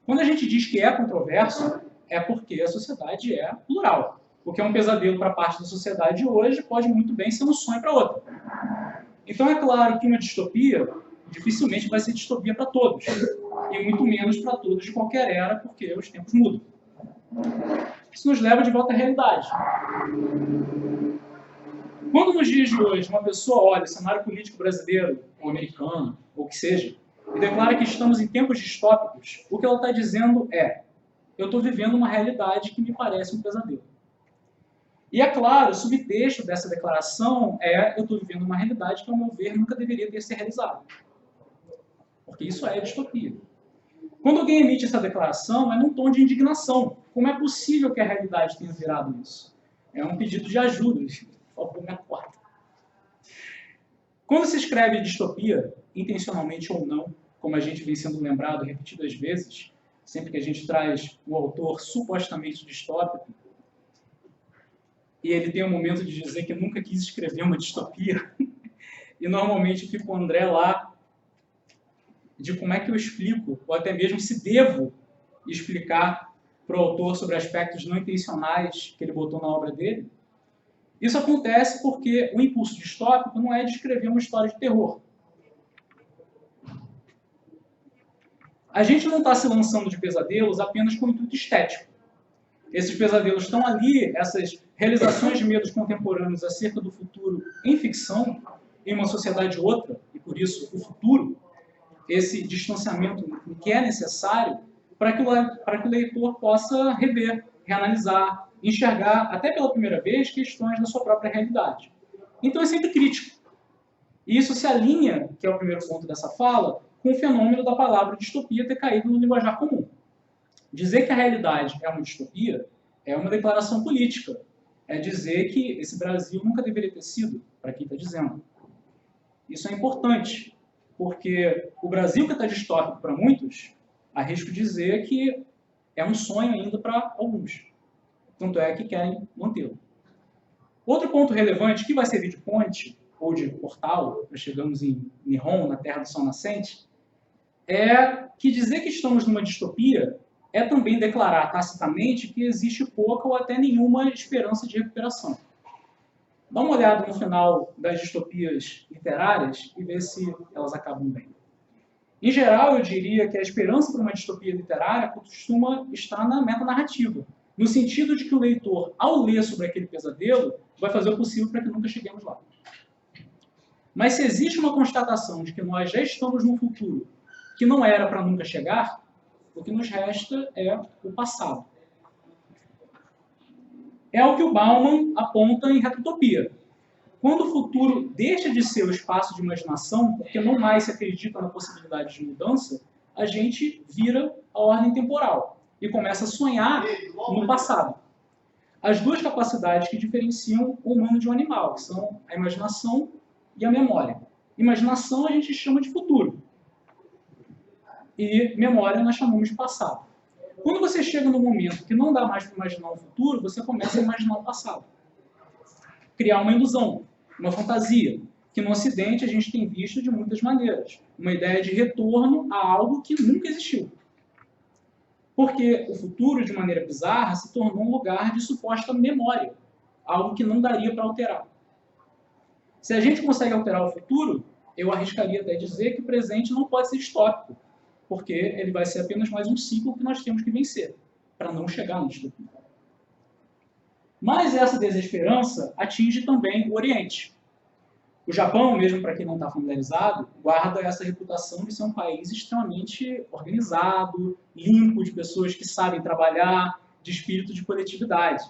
Quando a gente diz que é controverso, é porque a sociedade é plural. O que é um pesadelo para parte da sociedade hoje pode muito bem ser um sonho para outra. Então é claro que uma distopia dificilmente vai ser distopia para todos, e muito menos para todos de qualquer era, porque os tempos mudam. Isso nos leva de volta à realidade. Quando nos dias de hoje uma pessoa olha o cenário político brasileiro, ou americano, ou o que seja, e declara que estamos em tempos distópicos, o que ela está dizendo é: eu estou vivendo uma realidade que me parece um pesadelo. E é claro, o subtexto dessa declaração é: eu estou vivendo uma realidade que, ao meu ver, nunca deveria ter sido realizada. Porque isso é distopia. Quando alguém emite essa declaração, é num tom de indignação. Como é possível que a realidade tenha virado isso? É um pedido de ajuda. Por favor, me acorda. Quando se escreve distopia, intencionalmente ou não, como a gente vem sendo lembrado repetidas vezes, sempre que a gente traz um autor supostamente distópico, e ele tem um momento de dizer que nunca quis escrever uma distopia, e normalmente fica o André lá de como é que eu explico, ou até mesmo se devo explicar para o autor sobre aspectos não intencionais que ele botou na obra dele. Isso acontece porque o impulso distópico não é de escrever uma história de terror. A gente não está se lançando de pesadelos apenas com intuito estético. Esses pesadelos estão ali, essas realizações de medos contemporâneos acerca do futuro em ficção, em uma sociedade outra, e por isso o futuro, esse distanciamento que é necessário para que o leitor possa rever, reanalisar, enxergar, até pela primeira vez, questões da sua própria realidade. Então é sempre crítico. E isso se alinha, que é o primeiro ponto dessa fala, com o fenômeno da palavra distopia ter caído no linguajar comum. Dizer que a realidade é uma distopia é uma declaração política. É dizer que esse Brasil nunca deveria ter sido, para quem está dizendo. Isso é importante, porque o Brasil que está distópico para muitos, arrisco dizer que é um sonho ainda para alguns. Tanto é que querem mantê-lo. Outro ponto relevante, que vai servir de ponte, ou de portal, nós chegamos em Nihon, na Terra do Sol Nascente, é que dizer que estamos numa distopia é também declarar tacitamente que existe pouca ou até nenhuma esperança de recuperação. Dá uma olhada no final das distopias literárias e vê se elas acabam bem. Em geral, eu diria que a esperança para uma distopia literária costuma estar na metanarrativa, no sentido de que o leitor, ao ler sobre aquele pesadelo, vai fazer o possível para que nunca cheguemos lá. Mas se existe uma constatação de que nós já estamos num futuro que não era para nunca chegar, o que nos resta é o passado. É o que o Bauman aponta em Retrotopia. Quando o futuro deixa de ser o espaço de imaginação, porque não mais se acredita na possibilidade de mudança, a gente vira a ordem temporal e começa a sonhar no passado. As duas capacidades que diferenciam o humano de um animal, que são a imaginação e a memória. Imaginação a gente chama de futuro. E memória nós chamamos de passado. Quando você chega no momento que não dá mais para imaginar o futuro, você começa a imaginar o passado. Criar uma ilusão, uma fantasia, que no Ocidente a gente tem visto de muitas maneiras. Uma ideia de retorno a algo que nunca existiu. Porque o futuro, de maneira bizarra, se tornou um lugar de suposta memória, algo que não daria para alterar. Se a gente consegue alterar o futuro, eu arriscaria até dizer que o presente não pode ser distópico, porque ele vai ser apenas mais um ciclo que nós temos que vencer, para não chegar no distopia. Mas essa desesperança atinge também o Oriente. O Japão, mesmo para quem não está familiarizado, guarda essa reputação de ser um país extremamente organizado, limpo, de pessoas que sabem trabalhar, de espírito de coletividade.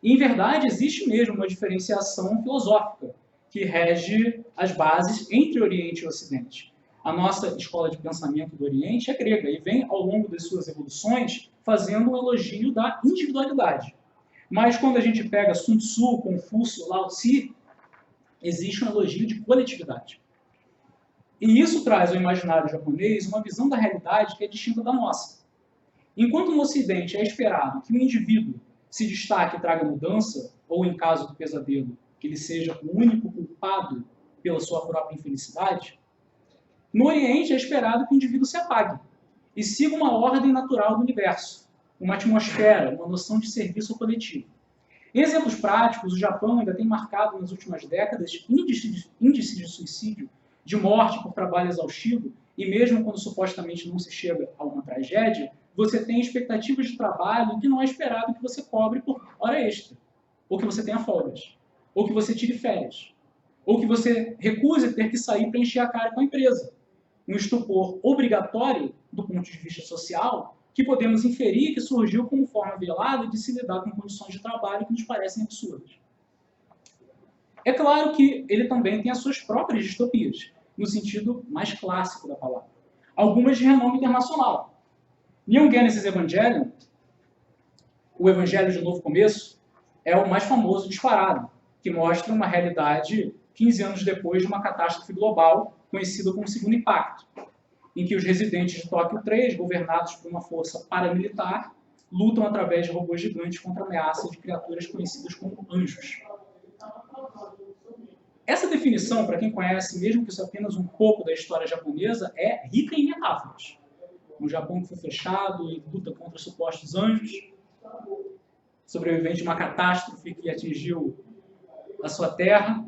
E, em verdade, existe mesmo uma diferenciação filosófica que rege as bases entre Oriente e Ocidente. A nossa escola de pensamento do Oriente é grega e vem, ao longo das suas evoluções, fazendo um elogio da individualidade. Mas quando a gente pega Sun Tzu, Confúcio, Lao Tse, existe um elogio de coletividade. E isso traz ao imaginário japonês uma visão da realidade que é distinta da nossa. Enquanto no Ocidente é esperado que o indivíduo se destaque e traga mudança, ou em caso do pesadelo, que ele seja o único culpado pela sua própria infelicidade, no Oriente é esperado que o indivíduo se apague e siga uma ordem natural do universo, uma atmosfera, uma noção de serviço coletivo. Em exemplos práticos, o Japão ainda tem marcado nas últimas décadas índices de suicídio, de morte por trabalho exaustivo, e mesmo quando supostamente não se chega a uma tragédia, você tem expectativas de trabalho que não é esperado que você cobre por hora extra, ou que você tenha folgas, ou que você tire férias, ou que você recuse ter que sair para encher a cara com a empresa. Um estupor obrigatório do ponto de vista social, que podemos inferir que surgiu como forma velada de se lidar com condições de trabalho que nos parecem absurdas. É claro que ele também tem as suas próprias distopias, no sentido mais clássico da palavra. Algumas de renome internacional. Neon Genesis Evangelion, o Evangelho de Novo Começo, é o mais famoso disparado, que mostra uma realidade 15 anos depois de uma catástrofe global conhecida como Segundo Impacto, em que os residentes de Tóquio 3, governados por uma força paramilitar, lutam através de robôs gigantes contra ameaças de criaturas conhecidas como anjos. Essa definição, para quem conhece, mesmo que isso é apenas um pouco da história japonesa, é rica em metáforas. Um Japão que foi fechado e luta contra supostos anjos, sobrevivente de uma catástrofe que atingiu a sua terra.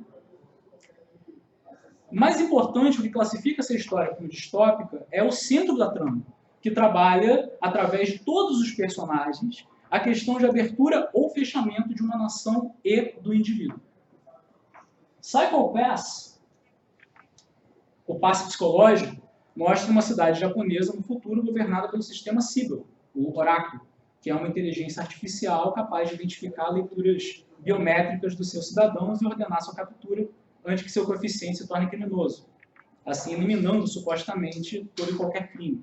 Mais importante, o que classifica essa história como distópica é o centro da trama, que trabalha, através de todos os personagens, a questão de abertura ou fechamento de uma nação e do indivíduo. Psycho Pass, o passe psicológico, mostra uma cidade japonesa no futuro governada pelo sistema Sibyl, o oráculo, que é uma inteligência artificial capaz de identificar leituras biométricas dos seus cidadãos e ordenar sua captura antes que seu coeficiente se torne criminoso, assim eliminando supostamente todo e qualquer crime.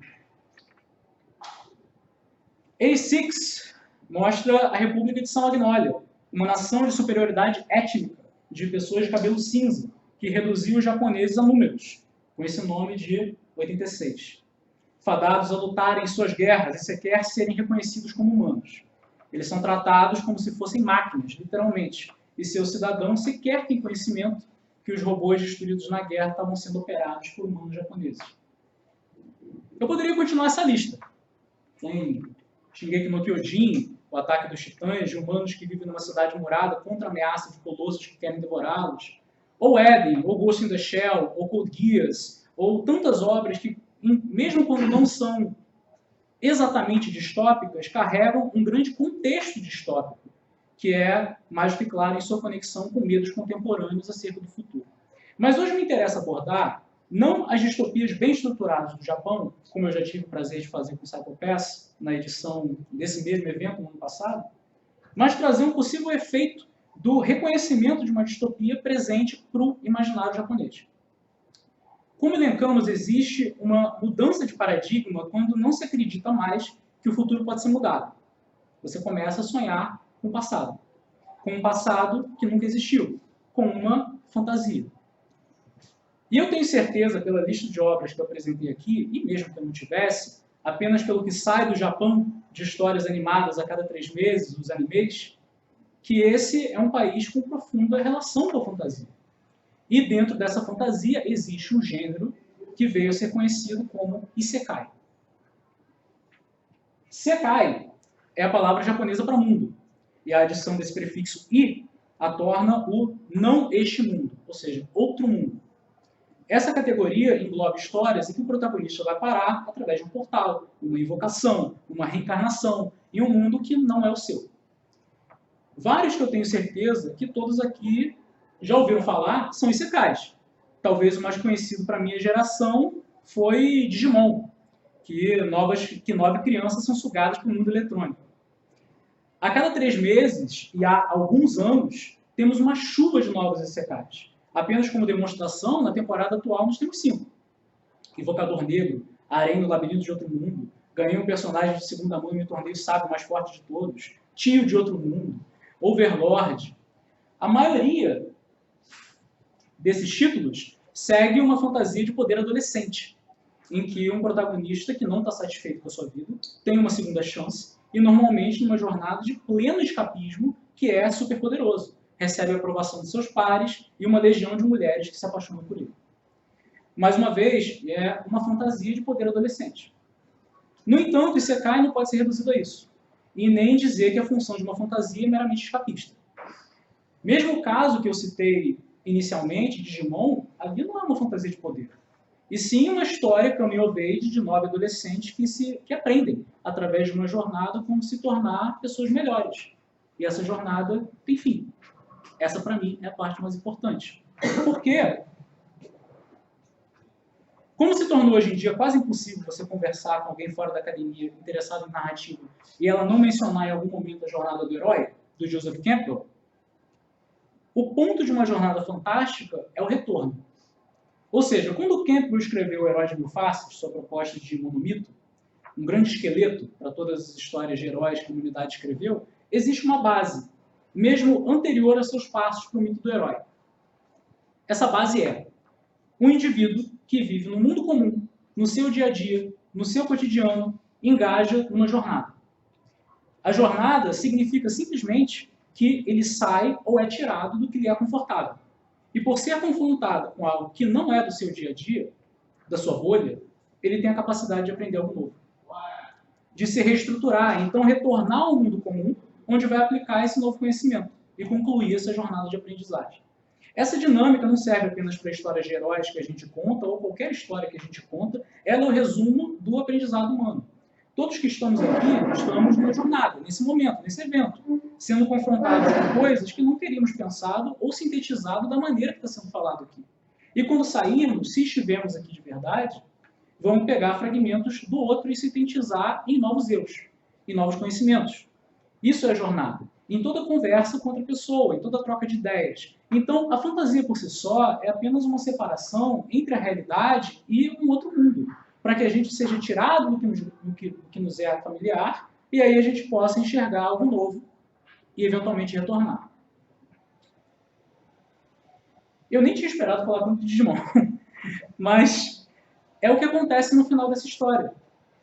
A6 mostra a República de São Agnólia, uma nação de superioridade étnica de pessoas de cabelo cinza, que reduziu os japoneses a números, com esse nome de 86. Fadados a lutarem em suas guerras e sequer serem reconhecidos como humanos. Eles são tratados como se fossem máquinas, literalmente, e seus cidadãos sequer têm conhecimento que os robôs destruídos na guerra estavam sendo operados por humanos japoneses. Eu poderia continuar essa lista. Tem Shingeki no Kyojin, o ataque dos titãs, de humanos que vivem numa cidade murada contra a ameaça de colossos que querem devorá-los. Ou Eden, ou Ghost in the Shell, ou Code Geass, ou tantas obras que, mesmo quando não são exatamente distópicas, carregam um grande contexto distópico, que é mais do que claro em sua conexão com medos contemporâneos acerca do futuro. Mas hoje me interessa abordar não as distopias bem estruturadas do Japão, como eu já tive o prazer de fazer com o Psycho Pass na edição desse mesmo evento no ano passado, mas trazer um possível efeito do reconhecimento de uma distopia presente para o imaginário japonês. Como elencamos, existe uma mudança de paradigma quando não se acredita mais que o futuro pode ser mudado. Você começa a sonhar com o passado. Com um passado que nunca existiu. Com uma fantasia. E eu tenho certeza, pela lista de obras que eu apresentei aqui, e mesmo que eu não tivesse, apenas pelo que sai do Japão de histórias animadas a cada 3 meses, os animes, que esse é um país com profunda relação com a fantasia. E dentro dessa fantasia existe um gênero que veio a ser conhecido como Isekai. Sekai é a palavra japonesa para mundo. E a adição desse prefixo i a torna o não este mundo, ou seja, outro mundo. Essa categoria engloba histórias em que o protagonista vai parar através de um portal, uma invocação, uma reencarnação, em um mundo que não é o seu. Vários que eu tenho certeza que todos aqui já ouviram falar são isekais. Talvez o mais conhecido para a minha geração foi Digimon, que 9 crianças são sugadas para o mundo eletrônico. A cada 3 meses, e há alguns anos, temos uma chuva de novos isekais. Apenas como demonstração, na temporada atual nós temos 5. Invocador Negro, Arém no Labirinto de Outro Mundo, ganhei um personagem de segunda mão e me tornei o sábio mais forte de todos, Tio de Outro Mundo, Overlord. A maioria desses títulos segue uma fantasia de poder adolescente, em que um protagonista que não está satisfeito com a sua vida tem uma segunda chance e normalmente numa jornada de pleno escapismo que é superpoderoso, recebe a aprovação de seus pares e uma legião de mulheres que se apaixonam por ele. Mais uma vez, é uma fantasia de poder adolescente. No entanto, o Isekai não pode ser reduzido a isso, e nem dizer que a função de uma fantasia é meramente escapista. Mesmo o caso que eu citei inicialmente, Digimon, ali não é uma fantasia de poder, e sim uma história coming of age de 9 adolescentes que aprendem, através de uma jornada, como se tornar pessoas melhores. E essa jornada tem fim. Essa, para mim, é a parte mais importante. Por quê? Como se tornou hoje em dia quase impossível você conversar com alguém fora da academia interessado em narrativa e ela não mencionar em algum momento a jornada do herói, do Joseph Campbell, o ponto de uma jornada fantástica é o retorno. Ou seja, quando Campbell escreveu O Herói de Mil Faces, sua proposta de monomito, um grande esqueleto para todas as histórias de heróis que a humanidade escreveu, existe uma base, mesmo anterior a seus passos para o mito do herói. Essa base é um indivíduo que vive no mundo comum, no seu dia a dia, no seu cotidiano, engaja numa jornada. A jornada significa simplesmente que ele sai ou é tirado do que lhe é confortável. E por ser confrontado com algo que não é do seu dia a dia, da sua bolha, ele tem a capacidade de aprender algo novo. De se reestruturar, então retornar ao mundo comum, onde vai aplicar esse novo conhecimento e concluir essa jornada de aprendizagem. Essa dinâmica não serve apenas para histórias de heróis que a gente conta, ou qualquer história que a gente conta, ela é o resumo do aprendizado humano. Todos que estamos aqui, estamos numa jornada, nesse momento, nesse evento, sendo confrontados com coisas que não teríamos pensado ou sintetizado da maneira que está sendo falado aqui. E quando sairmos, se estivermos aqui de verdade, vamos pegar fragmentos do outro e sintetizar em novos eus, em novos conhecimentos. Isso é a jornada. Em toda conversa com outra pessoa, em toda troca de ideias. Então, a fantasia por si só é apenas uma separação entre a realidade e um outro mundo, para que a gente seja tirado do que nos é familiar e aí a gente possa enxergar algo novo e eventualmente retornar. Eu nem tinha esperado falar tanto de Digimon, mas é o que acontece no final dessa história.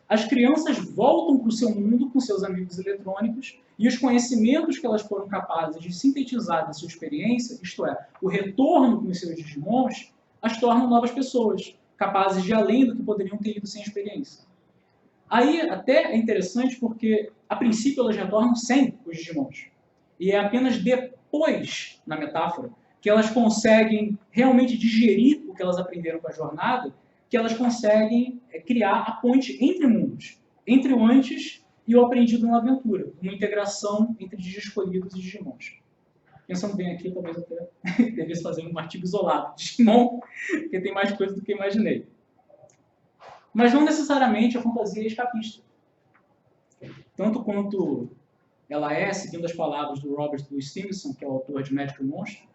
As crianças voltam para o seu mundo com seus amigos eletrônicos e os conhecimentos que elas foram capazes de sintetizar da sua experiência, isto é, o retorno com os seus Digimons, as tornam novas pessoas, capazes de ir além do que poderiam ter ido sem experiência. Aí até é interessante porque, a princípio, elas retornam sem os Digimons. E é apenas depois, na metáfora, que elas conseguem realmente digerir o que elas aprenderam com a jornada, que elas conseguem criar a ponte entre mundos, entre o antes e o aprendido na aventura, uma integração entre Digiscolhidos e Digimons. Pensando bem aqui, talvez até devesse fazer um artigo isolado de Digimon, porque tem mais coisa do que eu imaginei. Mas não necessariamente a fantasia é escapista. Tanto quanto ela é, seguindo as palavras do Robert Louis Stevenson, que é o autor de Médico e Monstro,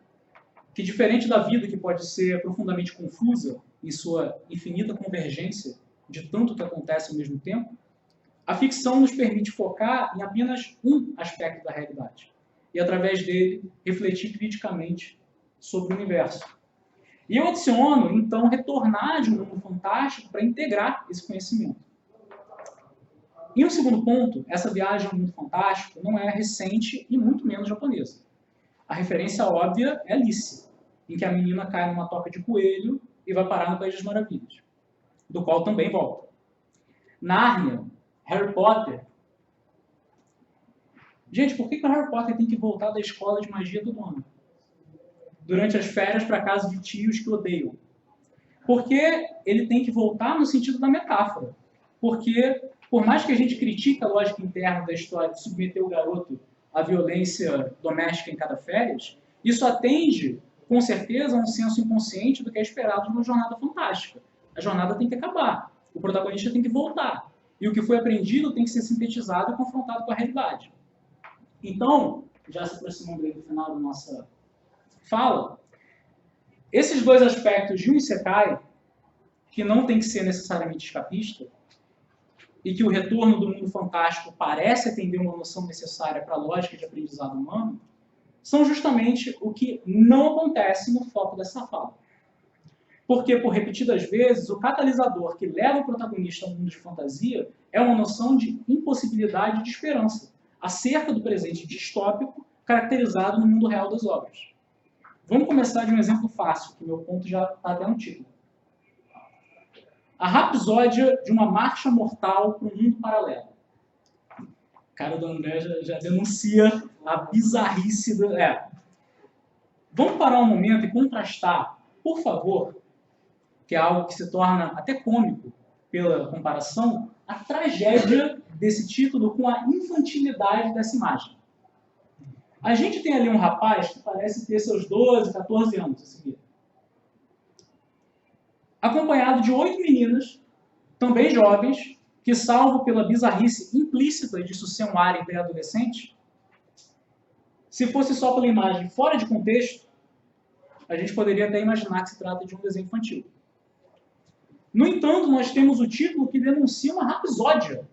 que diferente da vida que pode ser profundamente confusa em sua infinita convergência de tanto que acontece ao mesmo tempo, a ficção nos permite focar em apenas um aspecto da realidade e, através dele, refletir criticamente sobre o universo. E eu adiciono, então, retornar de um mundo fantástico para integrar esse conhecimento. E um segundo ponto, essa viagem ao mundo fantástico não é recente e muito menos japonesa. A referência óbvia é Alice, em que a menina cai numa toca de coelho e vai parar no País das Maravilhas, do qual também volta. Nárnia, Harry Potter. Gente, por que o Harry Potter tem que voltar da escola de magia todo ano? Durante as férias para casa de tios que odeiam. Porque ele tem que voltar no sentido da metáfora. Porque, por mais que a gente critique a lógica interna da história de submeter o garoto à violência doméstica em cada férias, isso atende, com certeza, a um senso inconsciente do que é esperado de uma jornada fantástica. A jornada tem que acabar. O protagonista tem que voltar. E o que foi aprendido tem que ser sintetizado e confrontado com a realidade. Então, já se aproximando do final da nossa fala, esses dois aspectos de um Isekai que não tem que ser necessariamente escapista, e que o retorno do mundo fantástico parece atender uma noção necessária para a lógica de aprendizado humano, são justamente o que não acontece no foco dessa fala. Porque, por repetidas vezes, o catalisador que leva o protagonista ao mundo de fantasia é uma noção de impossibilidade de esperança, acerca do presente distópico caracterizado no mundo real das obras. Vamos começar de um exemplo fácil, que meu ponto já está até no título. A rapsódia de uma marcha mortal para um mundo paralelo. O cara do André já denuncia a bizarrice do... Vamos parar um momento e contrastar, por favor, que é algo que se torna até cômico pela comparação, a tragédia desse título com a infantilidade dessa imagem. A gente tem ali um rapaz que parece ter seus 12, 14 anos a seguir, acompanhado de 8 meninas, também jovens, que, salvo pela bizarrice implícita disso ser um ar em pré-adolescente, se fosse só pela imagem fora de contexto, a gente poderia até imaginar que se trata de um desenho infantil. No entanto, nós temos o título que denuncia uma rapsódia,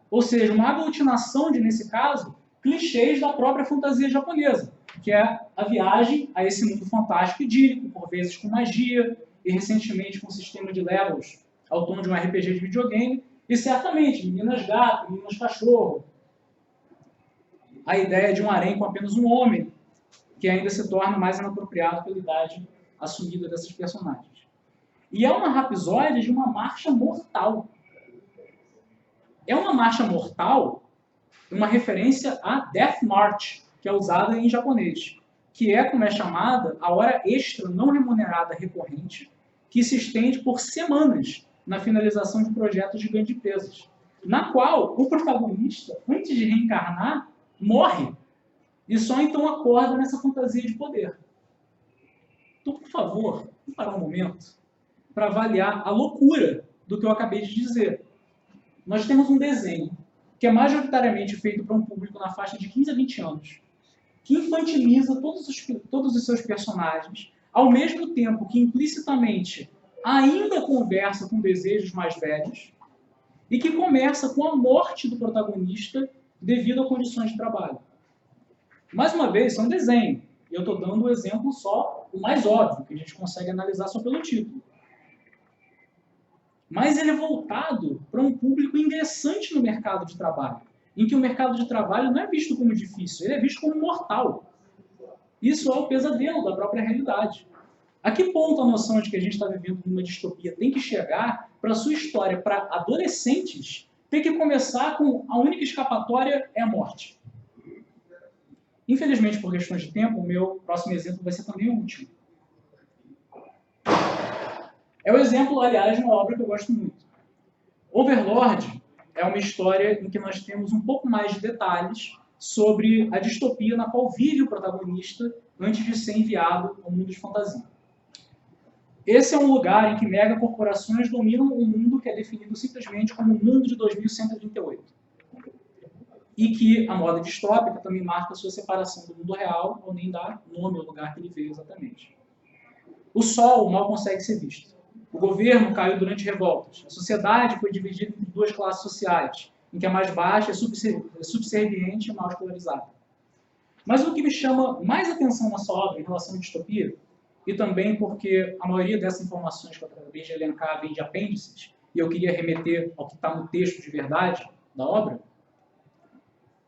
ou seja, uma aglutinação de, nesse caso, clichês da própria fantasia japonesa, que é a viagem a esse mundo fantástico idílico, por vezes com magia, e recentemente com um sistema de levels ao tom de um RPG de videogame, e certamente meninas gato, meninas cachorro. A ideia de um harém com apenas um homem, que ainda se torna mais inapropriado pela idade assumida dessas personagens. E é uma rapsódia de uma marcha mortal. É uma marcha mortal, uma referência a Death March, que é usada em japonês, que é, como é chamada, a hora extra não remunerada recorrente, que se estende por semanas na finalização de projetos de grandes empresas, na qual o protagonista, antes de reencarnar, morre e só então acorda nessa fantasia de poder. Então, por favor, vamos parar um momento para avaliar a loucura do que eu acabei de dizer. Nós temos um desenho que é majoritariamente feito para um público na faixa de 15 a 20 anos, que infantiliza todos os seus personagens, ao mesmo tempo que implicitamente ainda conversa com desejos mais velhos, e que começa com a morte do protagonista devido a condições de trabalho. Mais uma vez, isso é um desenho, e eu estou dando o exemplo só, o mais óbvio, que a gente consegue analisar só pelo título. Mas ele é voltado para um público ingressante no mercado de trabalho, em que o mercado de trabalho não é visto como difícil, ele é visto como mortal. Isso é o pesadelo da própria realidade. A que ponto a noção de que a gente está vivendo numa distopia tem que chegar para a sua história, para adolescentes, ter que começar com a única escapatória é a morte? Infelizmente, por questões de tempo, o meu próximo exemplo vai ser também o último. É o exemplo, aliás, de uma obra que eu gosto muito. Overlord é uma história em que nós temos um pouco mais de detalhes sobre a distopia na qual vive o protagonista antes de ser enviado ao mundo de fantasia. Esse é um lugar em que megacorporações dominam um mundo que é definido simplesmente como o mundo de 2138. E que a moda distópica também marca a sua separação do mundo real, ou nem dá nome ao lugar que ele veio exatamente. O sol mal consegue ser visto. O governo caiu durante revoltas. A sociedade foi dividida em duas classes sociais, em que a mais baixa é subserviente e mal escolarizada. Mas o que me chama mais atenção nessa obra em relação à distopia, e também porque a maioria dessas informações que eu acabei de elencar vem de apêndices, e eu queria remeter ao que está no texto de verdade da obra,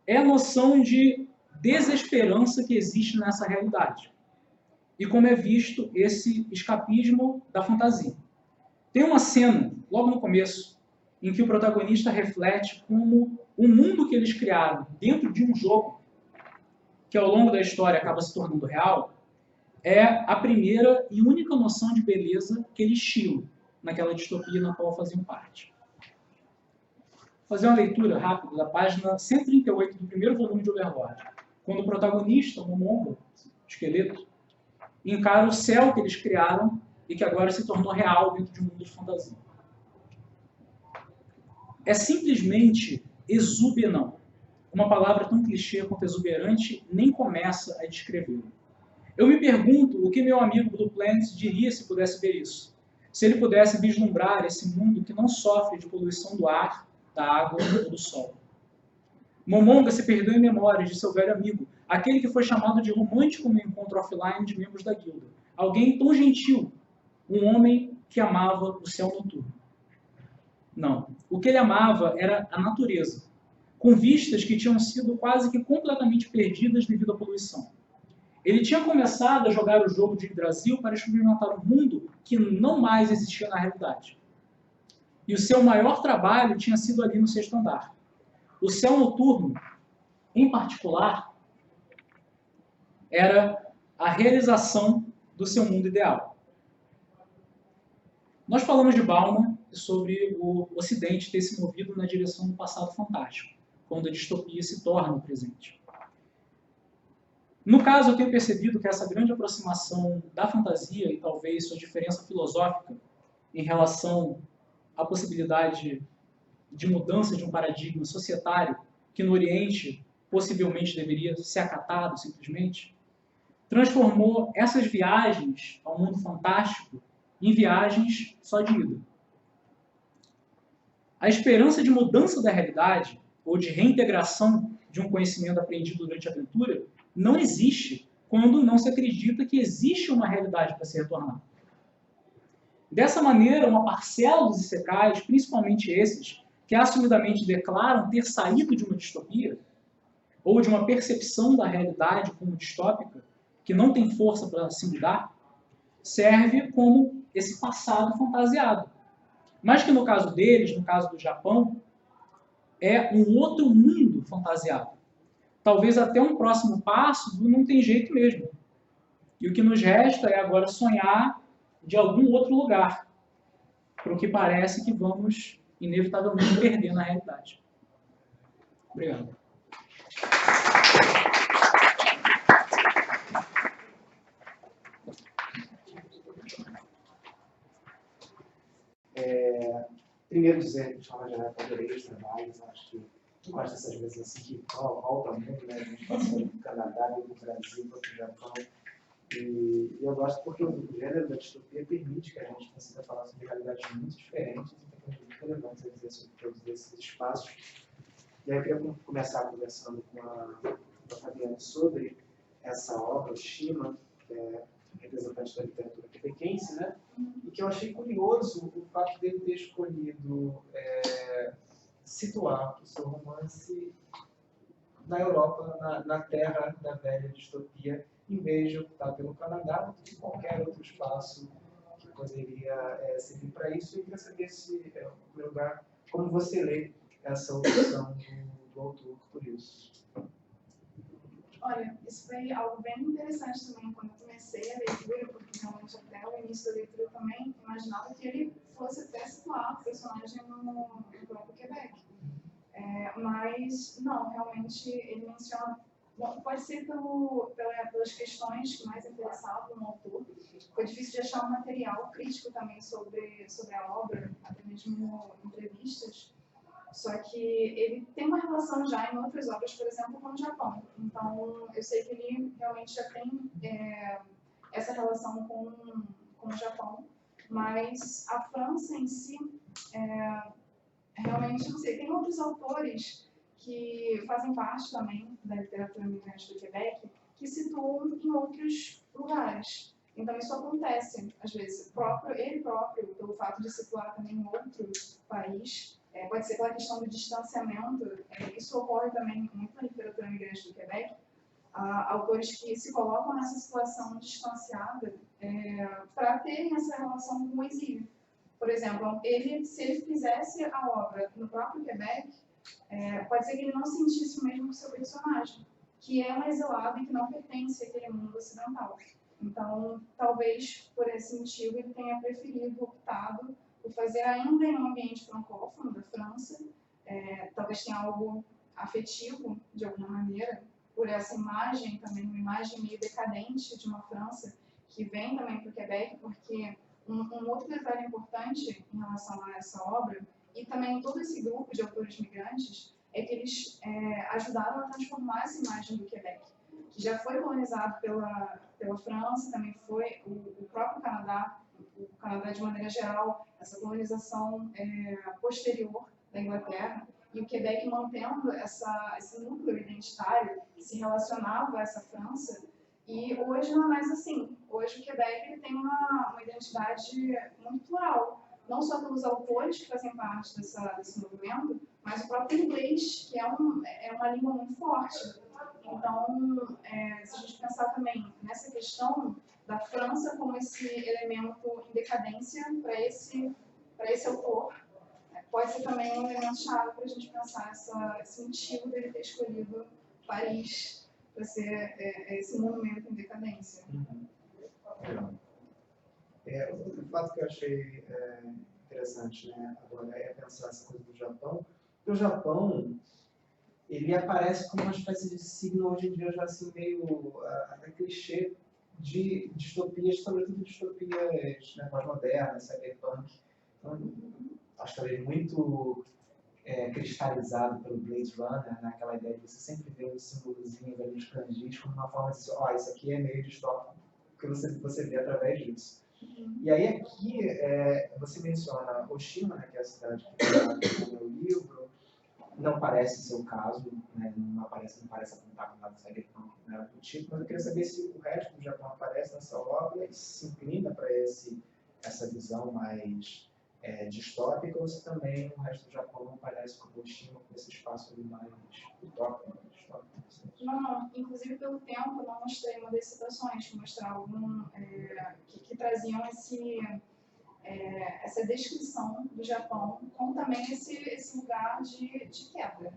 é a noção de desesperança que existe nessa realidade. E como é visto esse escapismo da fantasia. Tem uma cena, logo no começo, em que o protagonista reflete como o mundo que eles criaram dentro de um jogo, que ao longo da história acaba se tornando real, é a primeira e única noção de beleza que eles tinham naquela distopia na qual faziam parte. Vou fazer uma leitura rápida da página 138 do primeiro volume de Overlord, quando o protagonista, o Mongo, esqueleto, encara o céu que eles criaram e que agora se tornou real dentro de um mundo de fantasia. É simplesmente exuberante. Uma palavra tão clichê quanto exuberante nem começa a descrevê-lo. Eu me pergunto o que meu amigo Blue Planet diria se pudesse ver isso. se ele pudesse vislumbrar esse mundo que não sofre de poluição do ar, da água ou do sol. Momonga se perdeu em memórias de seu velho amigo, aquele que foi chamado de romântico no encontro offline de membros da guilda. Alguém tão gentil, um homem que amava o céu noturno. Não. O que ele amava era a natureza, com vistas que tinham sido quase que completamente perdidas devido à poluição. Ele tinha começado a jogar o jogo de Yggdrasil para experimentar um mundo que não mais existia na realidade. E o seu maior trabalho tinha sido ali no sexto andar. O céu noturno, em particular, era a realização do seu mundo ideal. Nós falamos de Bauman e sobre o Ocidente ter se movido na direção do passado fantástico, quando a distopia se torna o presente. No caso, eu tenho percebido que essa grande aproximação da fantasia e talvez sua diferença filosófica em relação à possibilidade de mudança de um paradigma societário que no Oriente possivelmente deveria ser acatado simplesmente, transformou essas viagens ao mundo fantástico em viagens só de ida. A esperança de mudança da realidade ou de reintegração de um conhecimento aprendido durante a aventura não existe quando não se acredita que existe uma realidade para se retornar. Dessa maneira, uma parcela dos isekais, principalmente esses que assumidamente declaram ter saído de uma distopia ou de uma percepção da realidade como distópica, que não tem força para se mudar, serve como esse passado fantasiado. Mas que no caso deles, no caso do Japão, é um outro mundo fantasiado. Talvez até um próximo passo do não tem jeito mesmo. E o que nos resta é agora sonhar de algum outro lugar, para o que parece que vamos inevitavelmente perder na realidade. Obrigado. Primeiro dizer que de forma geral eu adorei os trabalhos, acho que gosto dessas vezes assim que volta muito, né? A gente passou do Canadá, do Brasil para o Japão. E eu gosto porque o gênero da distopia permite que a gente consiga falar sobre realidades muito diferentes e tem muito relevantes a dizer sobre todos esses espaços. E aí eu queria começar conversando com a Fabiana sobre essa obra, o Shima, que é representante da literatura quebequense, né? E que eu achei curioso o fato dele ter escolhido situar o seu romance na Europa, na terra da velha distopia, em vez de optar pelo Canadá ou qualquer outro espaço que poderia servir para isso. Eu queria saber se, em primeiro lugar, como você lê essa opção do autor por isso. Olha, isso foi algo bem interessante também quando eu comecei a leitura, porque realmente até o início da leitura eu também imaginava que ele fosse até situar o personagem no próprio Quebec. Mas, não, realmente ele menciona, bom, pode ser pelas questões que mais interessavam no autor. Foi difícil de achar um material crítico também sobre a obra, até mesmo entrevistas. Só que ele tem uma relação já em outras obras, por exemplo, com o Japão. Então, eu sei que ele realmente já tem essa relação com o Japão, mas a França em si, realmente, não sei, tem outros autores que fazem parte também da literatura migrante do Quebec, que situam em outros lugares. Então, isso acontece, às vezes, ele próprio, pelo fato de situar também em outro país, pode ser pela questão do distanciamento, isso ocorre também muito na literatura migrante do Quebec, autores que se colocam nessa situação distanciada para terem essa relação com o exílio. Por exemplo, se ele fizesse a obra no próprio Quebec, pode ser que ele não sentisse o mesmo com o seu personagem, que é um exilado e que não pertence àquele mundo ocidental. Então, talvez por esse motivo ele tenha preferido, optado por fazer ainda em um ambiente francófono da França, talvez tenha algo afetivo de alguma maneira, por essa imagem também, uma imagem meio decadente de uma França que vem também para o Quebec, porque um outro detalhe importante em relação a essa obra, e também todo esse grupo de autores migrantes, é que eles ajudaram a transformar essa imagem do Quebec, que já foi colonizado pela França, também foi o próprio Canadá, o Canadá de maneira geral, essa colonização posterior da Inglaterra, e o Quebec mantendo esse núcleo identitário que se relacionava a essa França. E hoje não é mais assim. Hoje o Quebec ele tem uma identidade muito plural, não só pelos autores que fazem parte desse movimento, mas o próprio inglês, que é uma língua muito forte. Então, se a gente pensar também nessa questão da França como esse elemento em decadência para esse autor, pode ser também um elemento chave para a gente pensar esse motivo dele ter escolhido Paris para ser esse monumento em decadência. Outro fato que eu achei interessante, né, agora é pensar essa coisa do Japão. Porque o Japão, ele aparece como uma espécie de signo hoje em dia já assim meio até clichê de distopias, sobretudo distopias, né, mais modernas, cyberpunk. Então, acho talvez muito cristalizado pelo Blade Runner, né, aquela ideia de você sempre ver um símbolozinho ali, os kanjis, como uma forma de dizer, isso aqui é meio distópico, que você vê através disso. E aí aqui você menciona Oshima, né, que é a cidade que está no meu livro. Não parece ser o caso, né, não parece apontar com nada de cyberpunk, né, do tipo, mas eu queria saber se o resto do Japão aparece nessa obra e se inclina para essa visão mais distópica, ou se também o resto do Japão aparece como Oshima, com esse espaço ali mais utópico, distópico. Não, inclusive pelo tempo eu não mostrei uma das citações que mostravam que traziam essa descrição do Japão, com também esse lugar de queda.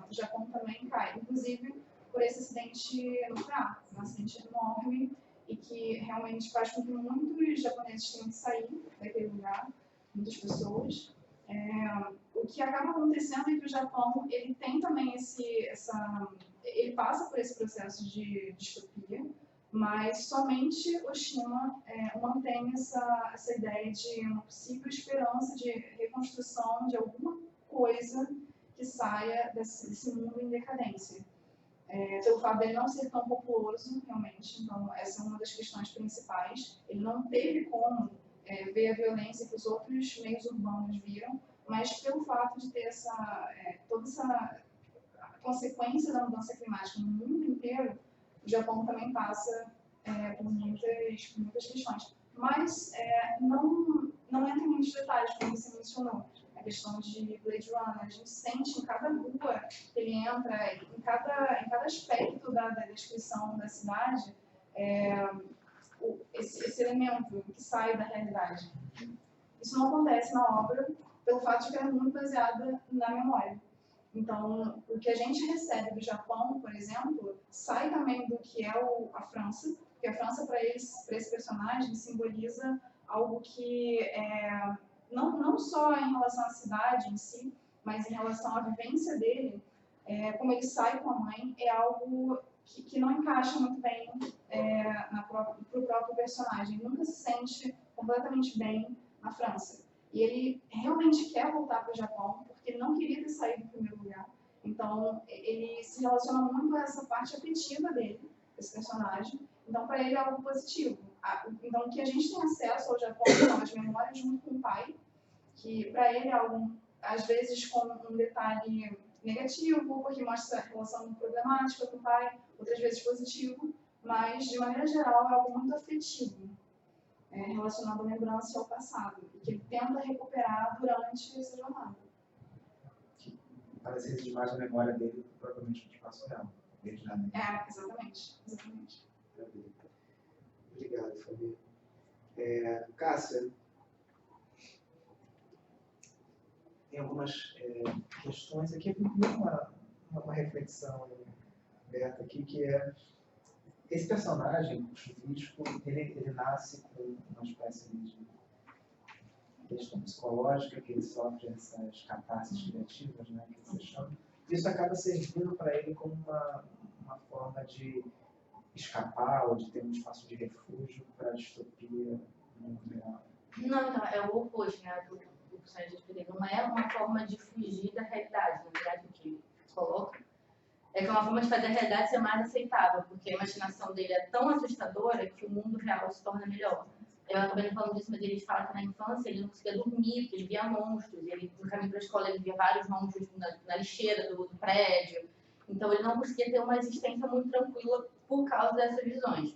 O Japão também cai, inclusive por esse acidente nuclear, um acidente enorme, e que realmente faz com que muitos japoneses tenham que sair daquele lugar, muitas pessoas. O que acaba acontecendo é que o Japão ele tem também ele passa por esse processo de distopia, mas somente Oshima mantém essa ideia de uma possível esperança de reconstrução de alguma coisa que saia desse mundo em decadência. Pelo fato dele não ser tão populoso, realmente, então essa é uma das questões principais. Ele não teve como ver a violência que os outros meios urbanos viram, mas pelo fato de ter toda essa consequência da mudança climática no mundo inteiro, o Japão também passa por muitas questões. Mas não entra em muitos detalhes, como você mencionou. A questão de Blade Runner, a gente sente em cada rua que ele entra, em cada aspecto da descrição da cidade, esse elemento que sai da realidade. Isso não acontece na obra, pelo fato de que ela é muito baseada na memória. Então, o que a gente recebe do Japão, por exemplo, sai também do que é a França, porque a França, para esse personagem, simboliza algo que não só em relação à cidade em si, mas em relação à vivência dele, como ele sai com a mãe, é algo que não encaixa muito bem para o próprio personagem. Ele nunca se sente completamente bem na França. E ele realmente quer voltar para o Japão, porque ele não queria ter saído do primeiro lugar. Então, ele se relaciona muito a essa parte afetiva dele, esse personagem. Então, para ele é algo positivo. Então, o que a gente tem acesso ao Japão são as memórias junto com o pai, que para ele é algo, às vezes, com um detalhe negativo, porque mostra a relação problemática com o pai, outras vezes positivo, mas, de maneira geral, é algo muito afetivo. Relacionado à lembrança e ao passado, e que ele tenta recuperar durante essa jornada. Parece demais a memória dele do que propriamente do espaço real. Exatamente. Obrigado, Fabi. Cássia, tem algumas questões aqui, uma reflexão aberta aqui, que é esse personagem, o Chuvisco, ele nasce com uma espécie de questão psicológica, que ele sofre essas catarses criativas, né, que você chama. Isso acaba servindo para ele como uma forma de escapar ou de ter um espaço de refúgio para a distopia mundial. Não, então, é o oposto, né, do personagem de Pereira. Não é uma forma de fugir da realidade, na verdade, o que coloca. É que é uma forma de fazer a realidade ser mais aceitável, porque a imaginação dele é tão assustadora que o mundo real se torna melhor. eu acabei não falando disso, mas ele fala que na infância ele não conseguia dormir, porque ele via monstros, ele, no caminho para a escola ele via vários monstros na lixeira do prédio, então ele não conseguia ter uma existência muito tranquila por causa dessas visões.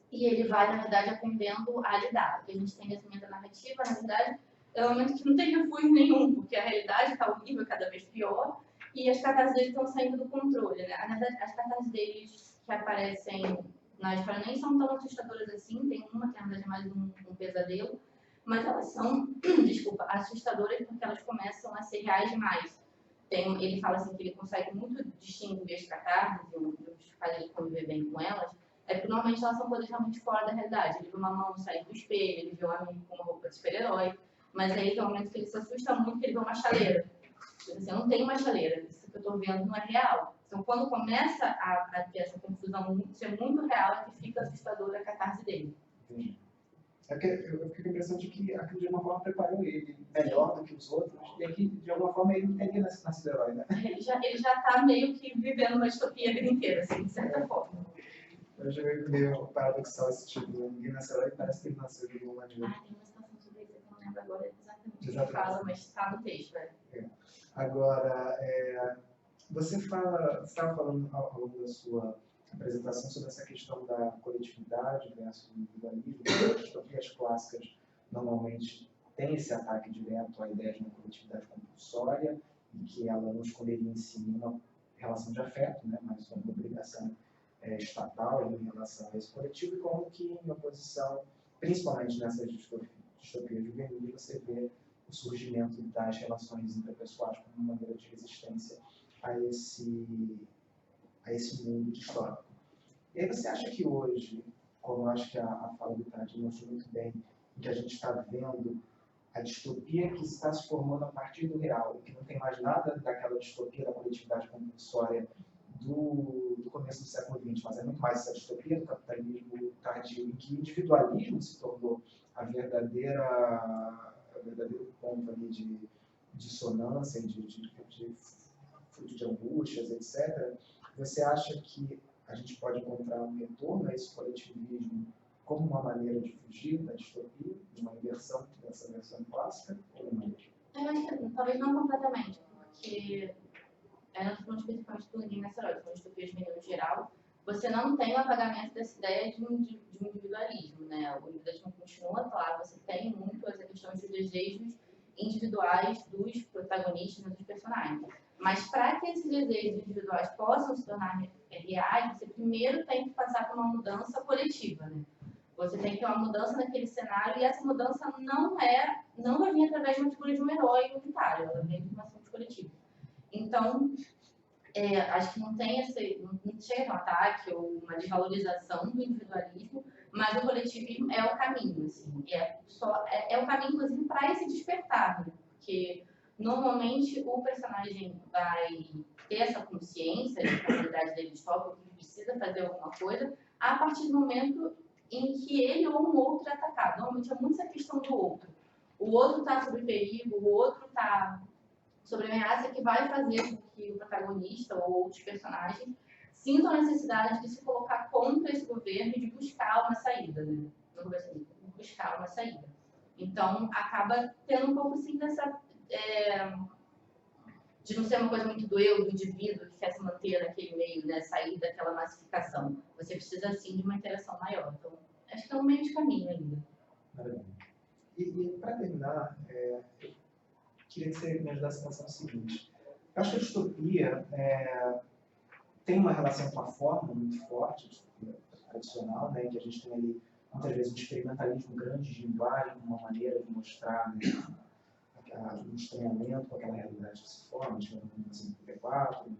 E ele vai, na verdade, aprendendo a lidar. O que a gente tem nesse momento da narrativa, na verdade, é um momento que não tem refúgio nenhum, porque a realidade está horrível, cada vez pior, e as catarses deles estão saindo do controle, né? Na verdade, as catarses deles que aparecem na história nem são tão assustadoras assim, tem uma que na verdade é mais um pesadelo, mas elas são, desculpa, assustadoras porque elas começam a ser reais demais. Ele fala assim que ele consegue muito distinguir as catarses e os faz ele conviver bem com elas, é porque normalmente elas são coisas realmente fora da realidade. Ele vê uma mão sair do espelho, ele vê um amigo com uma roupa de super-herói, mas aí tem um momento que ele se assusta muito, que ele vê uma chaleira. Assim, eu não tenho uma chaleira, isso que eu estou vendo não é real. Então, quando começa a ter essa confusão, ser muito real, é que fica assustadora a catarse dele. Entendi. É porque eu fico com a impressão de que aquilo de alguma forma preparou ele melhor do que os outros, e que de alguma forma ele não teria nascido herói, né? Ele já está meio que vivendo uma distopia a vida inteira, assim, de certa forma. Eu já meio paradoxal esse tipo, ninguém nasceu herói e parece que ele nasceu de alguma maneira. Ah, tem uma situação sobre isso que eu não lembro agora exatamente o que fala, mas está no texto, né? Agora, você estava falando ao longo da sua apresentação sobre essa questão da coletividade versus individualismo. As distopias clássicas normalmente têm esse ataque direto à ideia de uma coletividade compulsória e que ela não escolheria em si nenhuma relação de afeto, né, mas uma obrigação estatal em relação a esse coletivo, e como que em oposição, principalmente nessas distopias juvenis, você vê o surgimento das relações interpessoais como uma maneira de resistência a esse mundo distópico. E aí você acha que hoje, como eu acho que a fala do Tati mostrou muito bem, em que a gente está vendo a distopia que está se formando a partir do real, e que não tem mais nada daquela distopia da coletividade compulsória do começo do século XX, mas é muito mais essa distopia do capitalismo tardio, em que o individualismo se tornou o verdadeiro ponto ali de dissonância e de fruto de angústias, etc. Você acha que a gente pode encontrar um retorno a esse coletivismo como uma maneira de fugir da distopia, de uma inversão dessa versão clássica, ou não? Eu acho que talvez não completamente, porque eu não estou falando especificamente do Ninguém Nasceu Herói, estou falando de distopia juvenil no geral. Você não tem o apagamento dessa ideia de um individualismo, né? O individualismo continua claro, você tem muito essa questão de desejos individuais dos protagonistas, dos personagens. Mas para que esses desejos individuais possam se tornar reais, você primeiro tem que passar por uma mudança coletiva, né? Você tem que ter uma mudança naquele cenário, e essa mudança não vai vir através de uma figura de um herói unitário, ela vem de uma ação coletiva. Então, acho que não tem não chega um ataque ou uma desvalorização do individualismo, mas o coletivismo é o caminho, assim, é o caminho, inclusive, para esse despertar, né? Porque normalmente o personagem vai ter essa consciência de que a realidade dele distópica, que ele precisa fazer alguma coisa, a partir do momento em que ele ou um outro é atacado. Normalmente é muito essa questão do outro. O outro está sob perigo, o outro está sobre ameaça, que vai fazer com que o protagonista ou outros personagens sintam a necessidade de se colocar contra esse governo e de buscar uma saída, né? Não vou assim, buscar uma saída. Então, acaba tendo um pouco assim dessa... de não ser uma coisa muito do eu, do indivíduo, que quer se manter naquele meio, né? Sair daquela massificação. Você precisa, sim, de uma interação maior. Então, acho que é um meio de caminho ainda. Maravilha. E para terminar, eu queria que você me ajudasse a pensar o seguinte. Eu acho que a distopia tem uma relação com a forma muito forte, a distopia tradicional, né, que a gente tem ali, muitas vezes, um experimentalismo grande de linguagem, uma maneira de mostrar, né, um estranhamento com aquela realidade que se forma, no 1934,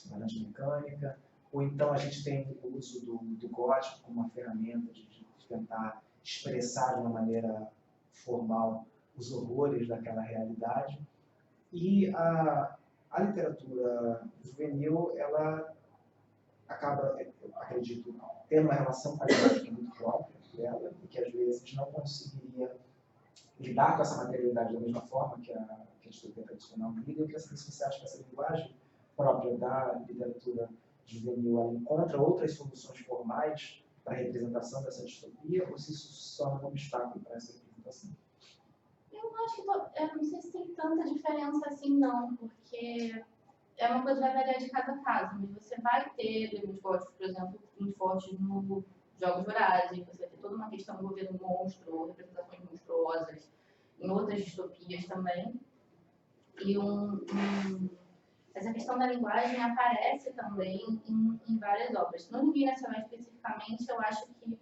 na Laranja Mecânica, ou então a gente tem o uso do gótico como uma ferramenta de tentar expressar de uma maneira formal os horrores daquela realidade. E a literatura juvenil, ela acaba, eu acredito, tendo uma relação com a linguagem muito própria dela, e que às vezes não conseguiria lidar com essa materialidade da mesma forma que a distopia tradicional lida. Eu queria saber se você acha que essa linguagem própria da literatura juvenil ela encontra outras soluções formais para a representação dessa distopia, ou se isso se torna um obstáculo para essa representação? Eu acho que eu não sei se tem tanta diferença assim, não, porque é uma coisa que vai variar de cada caso, mas você vai ter elementos góticos, por exemplo, muito fortes no Jogos Vorazes, você vai ter toda uma questão envolvendo monstro, representações monstruosas, em outras distopias também. E essa questão da linguagem aparece também em várias obras. No Ninguém Nacional especificamente, eu acho que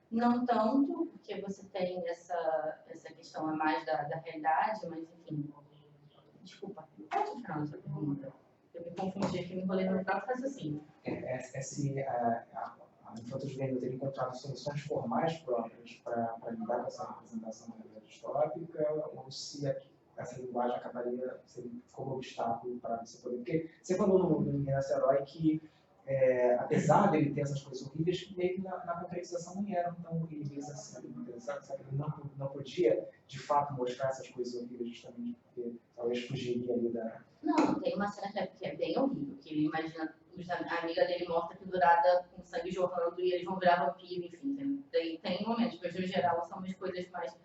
não tanto, porque você tem essa questão a mais da realidade, mas enfim. Desculpa, pode continuar essa pergunta? Eu me confundi aqui, me enrolei no próprio raciocínio. A Infanto Juvenil ter encontrado soluções formais próprias para lidar com essa representação da realidade distópica, ou se essa linguagem acabaria sendo como obstáculo para você poder... Porque você falou no Ninguém Nasce Herói que, apesar dele ter essas coisas horríveis, meio que na concretização não eram tão horríveis assim. Sabe? Ele não podia, de fato, mostrar essas coisas horríveis justamente porque talvez fugiria ali da... Não, tem uma cena que é bem horrível, que ele imagina a amiga dele morta pendurada com sangue jorrando e eles vão virar vampiro, enfim. Tem momentos, mas no geral são umas coisas mais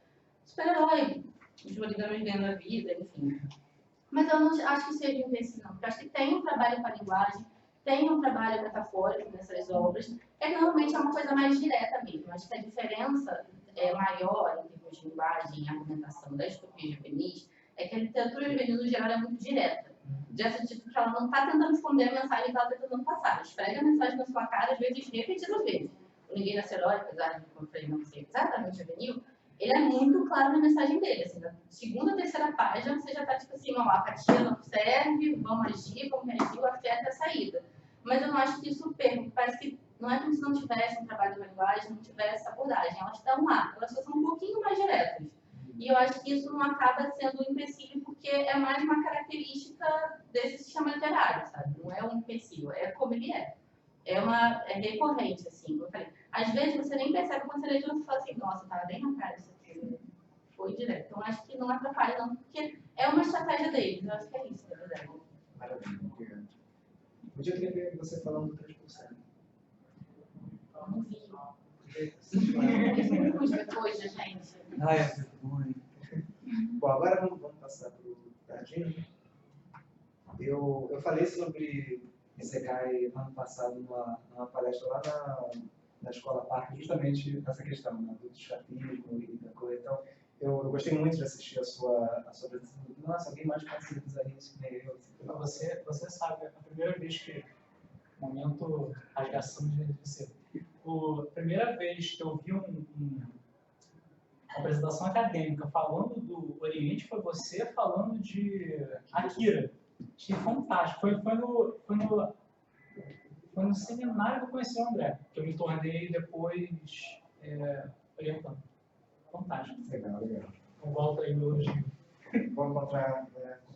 super-herói, os hooligans vendo a vida, enfim. Mas eu não acho que seja invencible, não, porque acho que tem um trabalho com a linguagem, tem um trabalho metafórico nessas obras, normalmente é uma coisa mais direta mesmo. Acho que a diferença maior em termos de linguagem e argumentação das distopias juvenis é que a literatura juvenil, no geral, é muito direta. Já sentido que ela não está tentando esconder a mensagem que ela está tentando passar. Ela esfrega a mensagem na sua cara, às vezes repetidas vezes. O Ninguém Nasce Herói, apesar de, como eu falei, não ser exatamente juvenil, ele é muito claro na mensagem dele. Assim, na segunda, terceira página, você já está tipo assim, ó, a apatia não serve, vamos agir, vamos reagir, o afeto é a saída. Mas eu não acho que isso parece que não é como se não tivesse um trabalho de linguagem, não tivesse essa abordagem. Elas estão lá, elas só são um pouquinho mais diretas. E eu acho que isso não acaba sendo um empecilho, porque é mais uma característica desse sistema literário, sabe? Não é um empecilho, é como ele é. É recorrente, assim, como eu falei. Às vezes você nem percebe quando você lê de novo e fala assim, nossa, estava bem na cara isso aqui, foi direto. Então acho que não atrapalha, não, porque é uma estratégia deles. Eu acho que é isso, na verdade. Maravilha, obrigado. Podia querer ver você falando do 3%. Eu não vi. Isso é muito depois, gente. Ai, é vergonha. Bom, agora vamos passar para o Tardinho. Eu falei sobre Isekai ano passado numa palestra lá na Escola Parque, justamente essa questão, né, do escapismo e da coisa. Então, eu gostei muito de assistir a sua apresentação. Nossa, alguém mais pode usar isso que nem eu. Você sabe, a primeira vez que... Momento rasgação de você. A primeira vez que eu vi uma apresentação acadêmica falando do Oriente foi você falando de Akira. Achei fantástico. Foi no seminário que eu conheci o André, que eu me tornei depois orientando. Fantástico. Legal. Então, volta aí meu elogio. Vou encontrar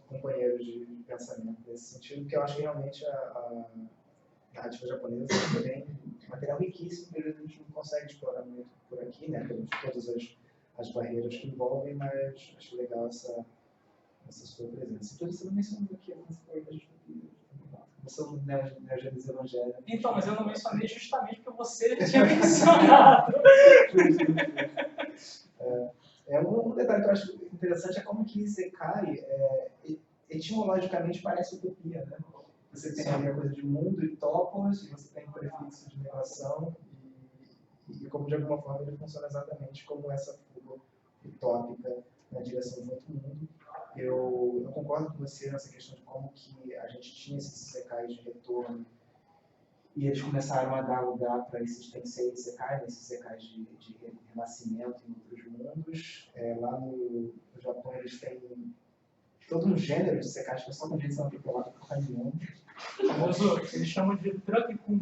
companheiros de pensamento nesse sentido, porque eu acho que realmente a narrativa japonesa também é um material riquíssimo, que a gente não consegue explorar muito por aqui, né, pelas todas as barreiras que envolvem, mas acho legal essa sua presença. Então, você não mencionou aqui algumas coisas começamos na Gênesis Evangelho. Então, mas eu não mencionei justamente porque você tinha mencionado. Um detalhe que eu acho interessante é como que Isekai, etimologicamente, parece utopia, né? Você tem ali a coisa de mundo e topos, e você tem o prefixo de negação, e como de alguma forma ele funciona exatamente como essa fuga utópica na direção de outro mundo. Eu concordo com você nessa questão de como que a gente tinha esses secais de retorno, e eles começaram a dar lugar para esses tensei secais, esses secais de renascimento em outros mundos. Lá no Japão eles têm todo um gênero de secais que só com gente são atropelados por caminhão. Eles chamam de truck com.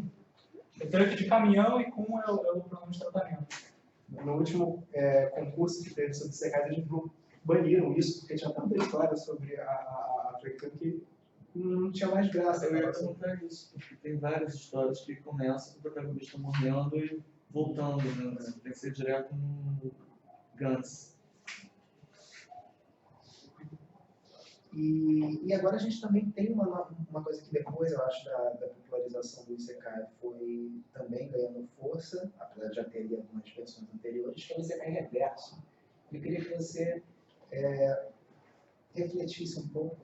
É truck de caminhão e com é o pronome de tratamento. No último concurso que teve sobre secais, eles baniram isso, porque tinha tanta história sobre a prefeitura que não tinha mais graça. Eu ia perguntar isso, porque tem várias histórias que começam com o protagonista morrendo e voltando, né? Tem que ser direto no Gantz. E E agora a gente também tem uma coisa que depois, eu acho, da popularização do Isekai foi também ganhando força, apesar de já ter algumas versões anteriores, que é o Isekai Reverso. Eu queria que você refletisse um pouco,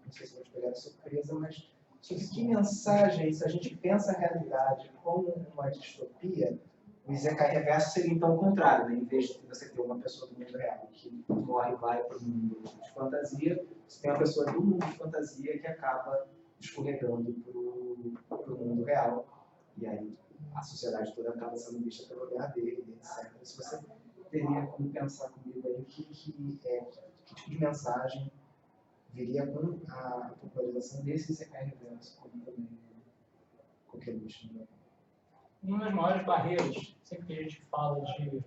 não sei se vou te pegar de surpresa, mas sobre que mensagem, se a gente pensa a realidade como uma distopia, o Isekai Reverso seria então o contrário, né? Em vez de você ter uma pessoa do mundo real que morre e vai para o mundo de fantasia, você tem uma pessoa do mundo de fantasia que acaba escorregando para o mundo real, e aí a sociedade toda acaba sendo vista pelo olhar dele, etc. Se você teria como pensar comigo aí que tipo de mensagem viria com a popularização desse Isekai Reverso, como também qualquer último. Uma das maiores barreiras, sempre que a gente fala de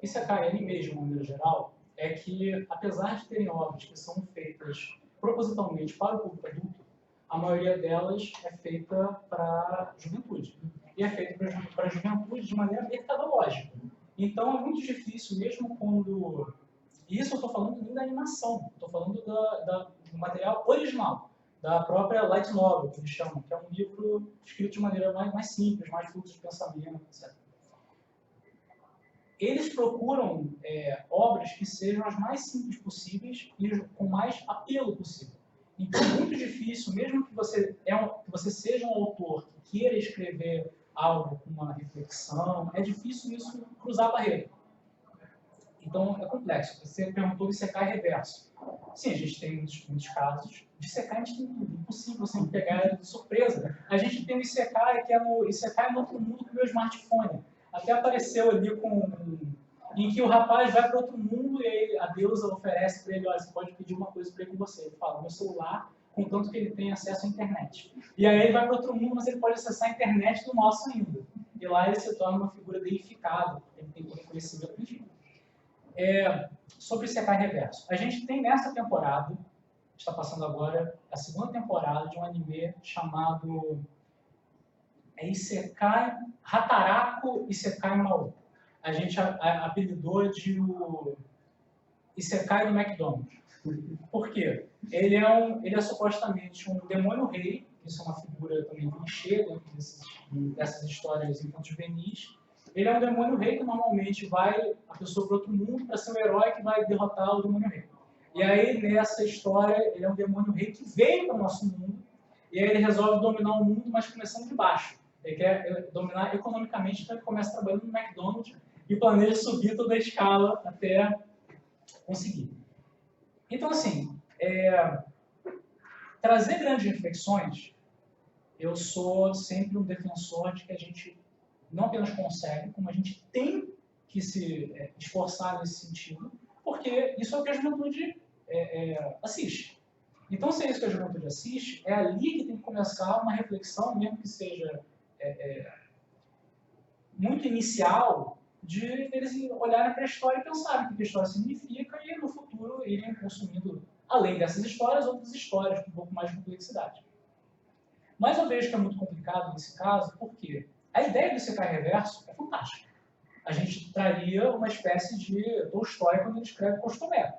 Isekai, anime de maneira geral, é que, apesar de terem obras que são feitas propositalmente para o público adulto, a maioria delas é feita para a juventude. E é feita para a juventude de maneira mercadológica. Então é muito difícil, mesmo quando... E isso eu estou falando nem da animação, estou falando do material original, da própria light novel, que eles chamam, que é um livro escrito de maneira mais simples, mais fluxo de pensamento, etc. Eles procuram obras que sejam as mais simples possíveis e com mais apelo possível. Então é muito difícil, mesmo que você seja um autor que queira escrever algo com uma reflexão, é difícil isso cruzar a barreira. Então é complexo. Você perguntou de Isekai Reverso. Sim, a gente tem muitos casos. De Isekai a gente tem tudo. Impossível você me pegar de surpresa. A gente tem o Isekai, que é no Isekai no outro mundo com o meu smartphone. Até apareceu ali em que o rapaz vai para outro mundo e aí a deusa oferece para ele, olha, você pode pedir uma coisa para ele com você. Ele fala, meu celular, contanto que ele tem acesso à internet. E aí ele vai para outro mundo, mas ele pode acessar a internet do nosso ainda. E lá ele se torna uma figura deificada. Ele tem todo conhecimento divino. Sobre o Isekai Reverso. A gente tem nessa temporada, está passando agora a segunda temporada de um anime chamado Isekai Hataraku Isekai Mao. A gente apelidou de o Isekai do McDonald's. Por quê? Ele é supostamente um demônio rei, isso é uma figura também clichê dentro dessas histórias infanto-juvenis. Ele é um demônio rei que normalmente vai a pessoa para outro mundo para ser um herói que vai derrotar o demônio rei. E aí, nessa história, ele é um demônio rei que veio para o nosso mundo e aí ele resolve dominar o mundo, mas começando de baixo. Ele quer dominar economicamente, então ele começa trabalhando no McDonald's e planeja subir toda a escala até conseguir. Então, assim, trazer grandes reflexões, eu sou sempre um defensor de que a gente não apenas consegue, como a gente tem que se esforçar nesse sentido, porque isso é o que a juventude assiste. Então, se é isso que a juventude assiste, é ali que tem que começar uma reflexão, mesmo que seja muito inicial, de eles olharem para a história e pensarem o que a história significa e, no futuro, irem consumindo, além dessas histórias, outras histórias com um pouco mais de complexidade. Mas eu vejo que é muito complicado nesse caso, porque a ideia do Isekai Reverso é fantástica. A gente traria uma espécie de Tolstói quando ele escreve Costomé.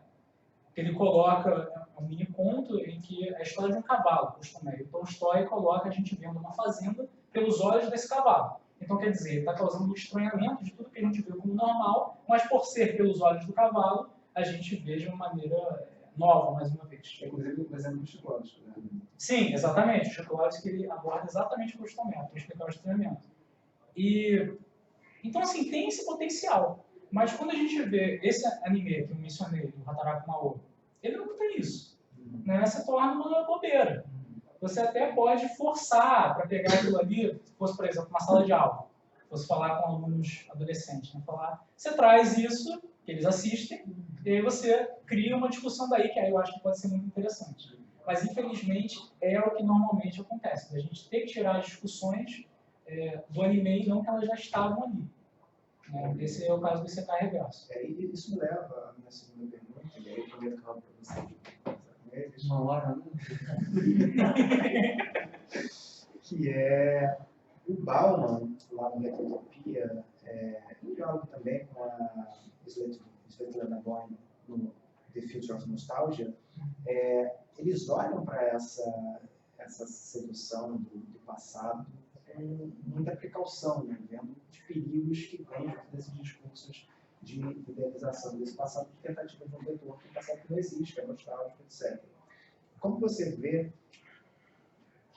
Ele coloca um mini conto em que é a história de um cavalo, Costomé. E o Tolstói coloca a gente vendo uma fazenda pelos olhos desse cavalo. Então, quer dizer, ele está causando um estranhamento de tudo que a gente vê como normal, mas por ser pelos olhos do cavalo, a gente vê de uma maneira nova, mais uma vez. Inclusive, o exemplo do Chico Lopes, né? Sim, exatamente. O Chico Lopes que ele aborda exatamente o Costomé, para explicar o estranhamento. Então, assim, tem esse potencial. Mas quando a gente vê esse anime que eu mencionei, do Hataraku Mao, ele não tem isso. Né? Se torna uma bobeira. Você até pode forçar para pegar aquilo ali, se fosse, por exemplo, uma sala de aula, fosse falar com alunos adolescentes, né? Você traz isso, que eles assistem, e aí você cria uma discussão daí, que aí eu acho que pode ser muito interessante. Mas, infelizmente, é o que normalmente acontece. A gente tem que tirar as discussões do anime e não que elas já estavam ali. Esse é o caso do Isekai Reverso. E isso me leva à minha segunda pergunta, e aí eu prometo que ela para você. Uma hora, né? Que é o Bauman, lá no Retrotopia, em diálogo também com a Svetlana Boym no The Future of Nostalgia, eles olham para essa sedução do passado com muita precaução, né? Vendo os perigos que vêm desses discursos de idealização desse passado, de tentativa de um retorno que o passado não existe, é nostálgico, etc. Como você vê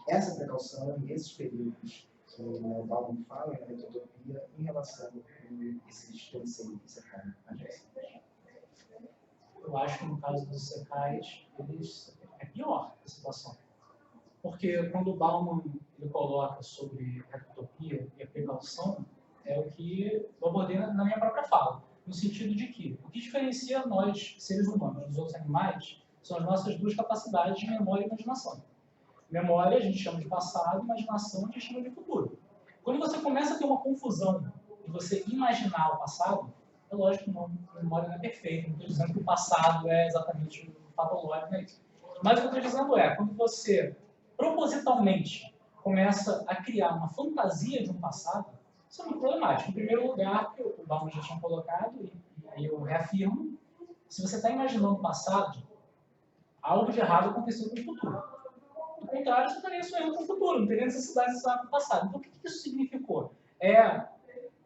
essa precaução e esses perigos que o Bauman fala na metodologia em relação a esses penseiros que você fala, Eu acho que no caso dos secais, é pior a situação. Porque quando o Bauman ele coloca sobre a utopia e a precaução, é o que eu abordei na minha própria fala. No sentido de que o que diferencia nós, seres humanos, dos outros animais, são as nossas duas capacidades de memória e imaginação. Memória a gente chama de passado, imaginação a gente chama de futuro. Quando você começa a ter uma confusão de você imaginar o passado, é lógico que a memória não é perfeita, não estou dizendo que o passado é exatamente o patológico, não é isso. Mas o que eu estou dizendo é, quando você propositalmente começa a criar uma fantasia de um passado, isso é muito problemático. Em primeiro lugar, que o Bauman já tinha colocado, e eu reafirmo, se você está imaginando o passado, algo de errado aconteceu com o futuro. Do contrário, você estaria sonhando com o futuro, não teria necessidade de sonhar com o passado. Então, o que isso significou?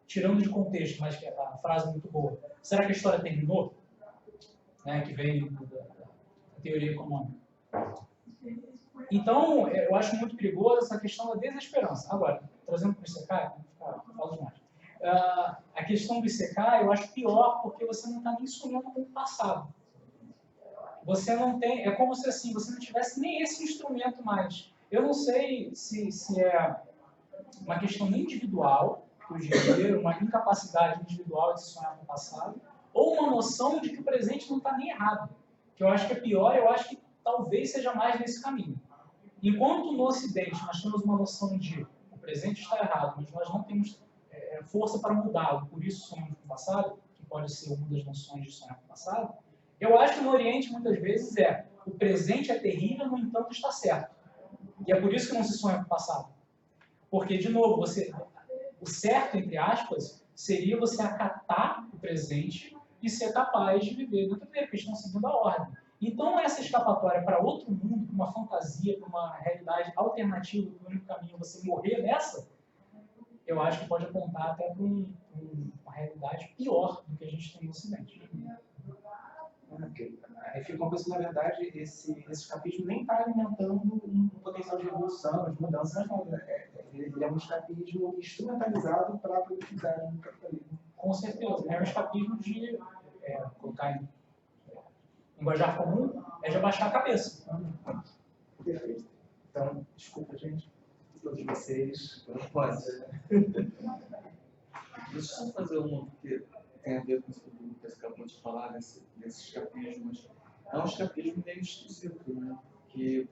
Tirando de contexto, mas que a frase é muito boa, será que a história terminou? Que vem da teoria econômica. Então, eu acho muito perigoso essa questão da desesperança. Agora, trazendo para o Isekai, falo demais. A questão do Isekai eu acho pior porque você não está nem sonhando com o passado. Você não tem, é como se assim, você não tivesse nem esse instrumento mais. Eu não sei se é uma questão individual, que hoje em dia, uma incapacidade individual de se sonhar com o passado, ou uma noção de que o presente não está nem errado. Que eu acho que é pior, eu acho que talvez seja mais nesse caminho. Enquanto no Ocidente nós temos uma noção de o presente está errado, mas nós não temos força para mudá-lo, por isso sonhamos com o passado, que pode ser uma das noções de sonhar com o passado, eu acho que no Oriente muitas vezes o presente é terrível, no entanto está certo. E é por isso que não se sonha com o passado. Porque, de novo, o certo, entre aspas, seria você acatar o presente e ser capaz de viver dentro dele, porque estão seguindo a ordem. Então, essa escapatória para outro mundo, para uma fantasia, para uma realidade alternativa, do único caminho você morrer nessa, eu acho que pode apontar até para uma realidade pior do que a gente tem no Ocidente. Aí fica uma coisa que, na verdade, esse escapismo nem está alimentando um potencial de revolução, de mudança, mas ele é um escapismo instrumentalizado para a produtividade do capitalismo. Com certeza, é um escapismo de colocar em linguajar comum, é de abaixar a cabeça. Perfeito. Então, desculpa, gente, todos vocês. Pode. Deixa eu só fazer uma que tem a ver com isso que o Lucas acabou de falar, desses escapismos. É um escapismo meio esquisito, né? Que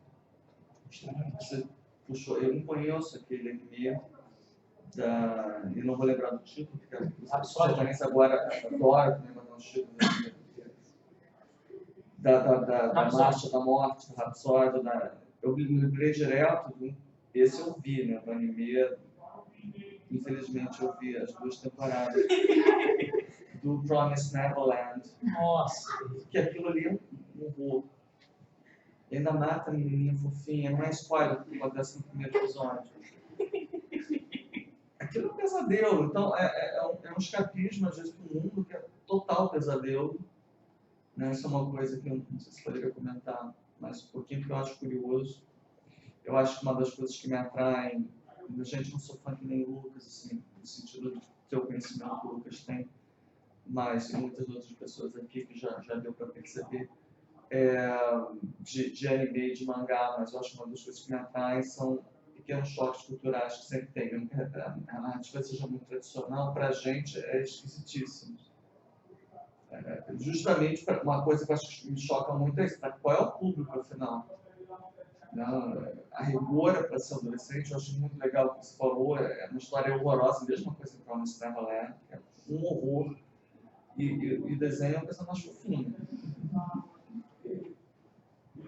você puxou. Eu não conheço aquele anime e não vou lembrar do título, porque a conhece agora, adora também mandar um título da Marcha da Morte, do Rapsódio. Eu me lembrei direto, esse eu vi, né? Do anime, infelizmente eu vi as 2 temporadas. Do Promised Neverland. Nossa! Que aquilo ali é um horror. Ainda mata a menininha fofinha, não é spoiler que acontece no primeiro episódio. Aquilo é um pesadelo. Então, é um escapismo, às vezes, para o mundo que é total pesadelo. Né? Isso é uma coisa que eu não sei se poderia comentar, mas um pouquinho que eu acho curioso. Eu acho que uma das coisas que me atraem, gente, não sou fã que nem o Lucas, assim, no sentido de ter o conhecimento que o Lucas tem, mas e muitas outras pessoas aqui que já deu para perceber, de anime e de mangá, mas eu acho que uma das coisas que me atraem são pequenos choques culturais que sempre tem. Mesmo que a narrativa seja muito tradicional, para a gente é esquisitíssimo. Justamente uma coisa que eu acho que me choca muito é isso, qual é o público, afinal? Não, a rigor para ser adolescente, eu acho muito legal o que você falou, é uma história horrorosa, mesma coisa que Promised Neverland, é um horror. E desenho é uma coisa mais fofinha.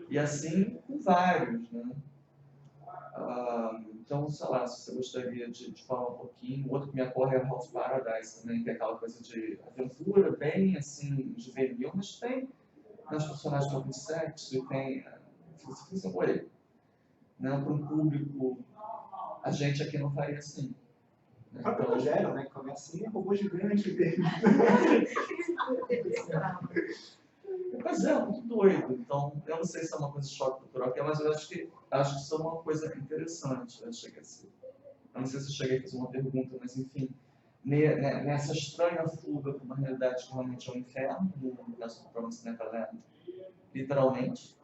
E assim, com vários, né? Então, sei lá, se você gostaria de falar um pouquinho. O outro que me ocorre é House Paradise também, que é aquela coisa de aventura, bem assim, juvenil, mas tem nas personagens de sexo, e tem, se fosse um Oi, né, para um público, a gente aqui não faria assim. Né? O próprio Rogério, né, que começa assim, robô gigante dele. Mas é muito doido, então eu não sei se é uma coisa de choque cultural, mas eu acho que isso é uma coisa interessante. Eu não sei se eu cheguei a fazer uma pergunta, mas enfim, nessa estranha fuga para uma realidade que realmente é um inferno, no caso do Promised Neverland, literalmente,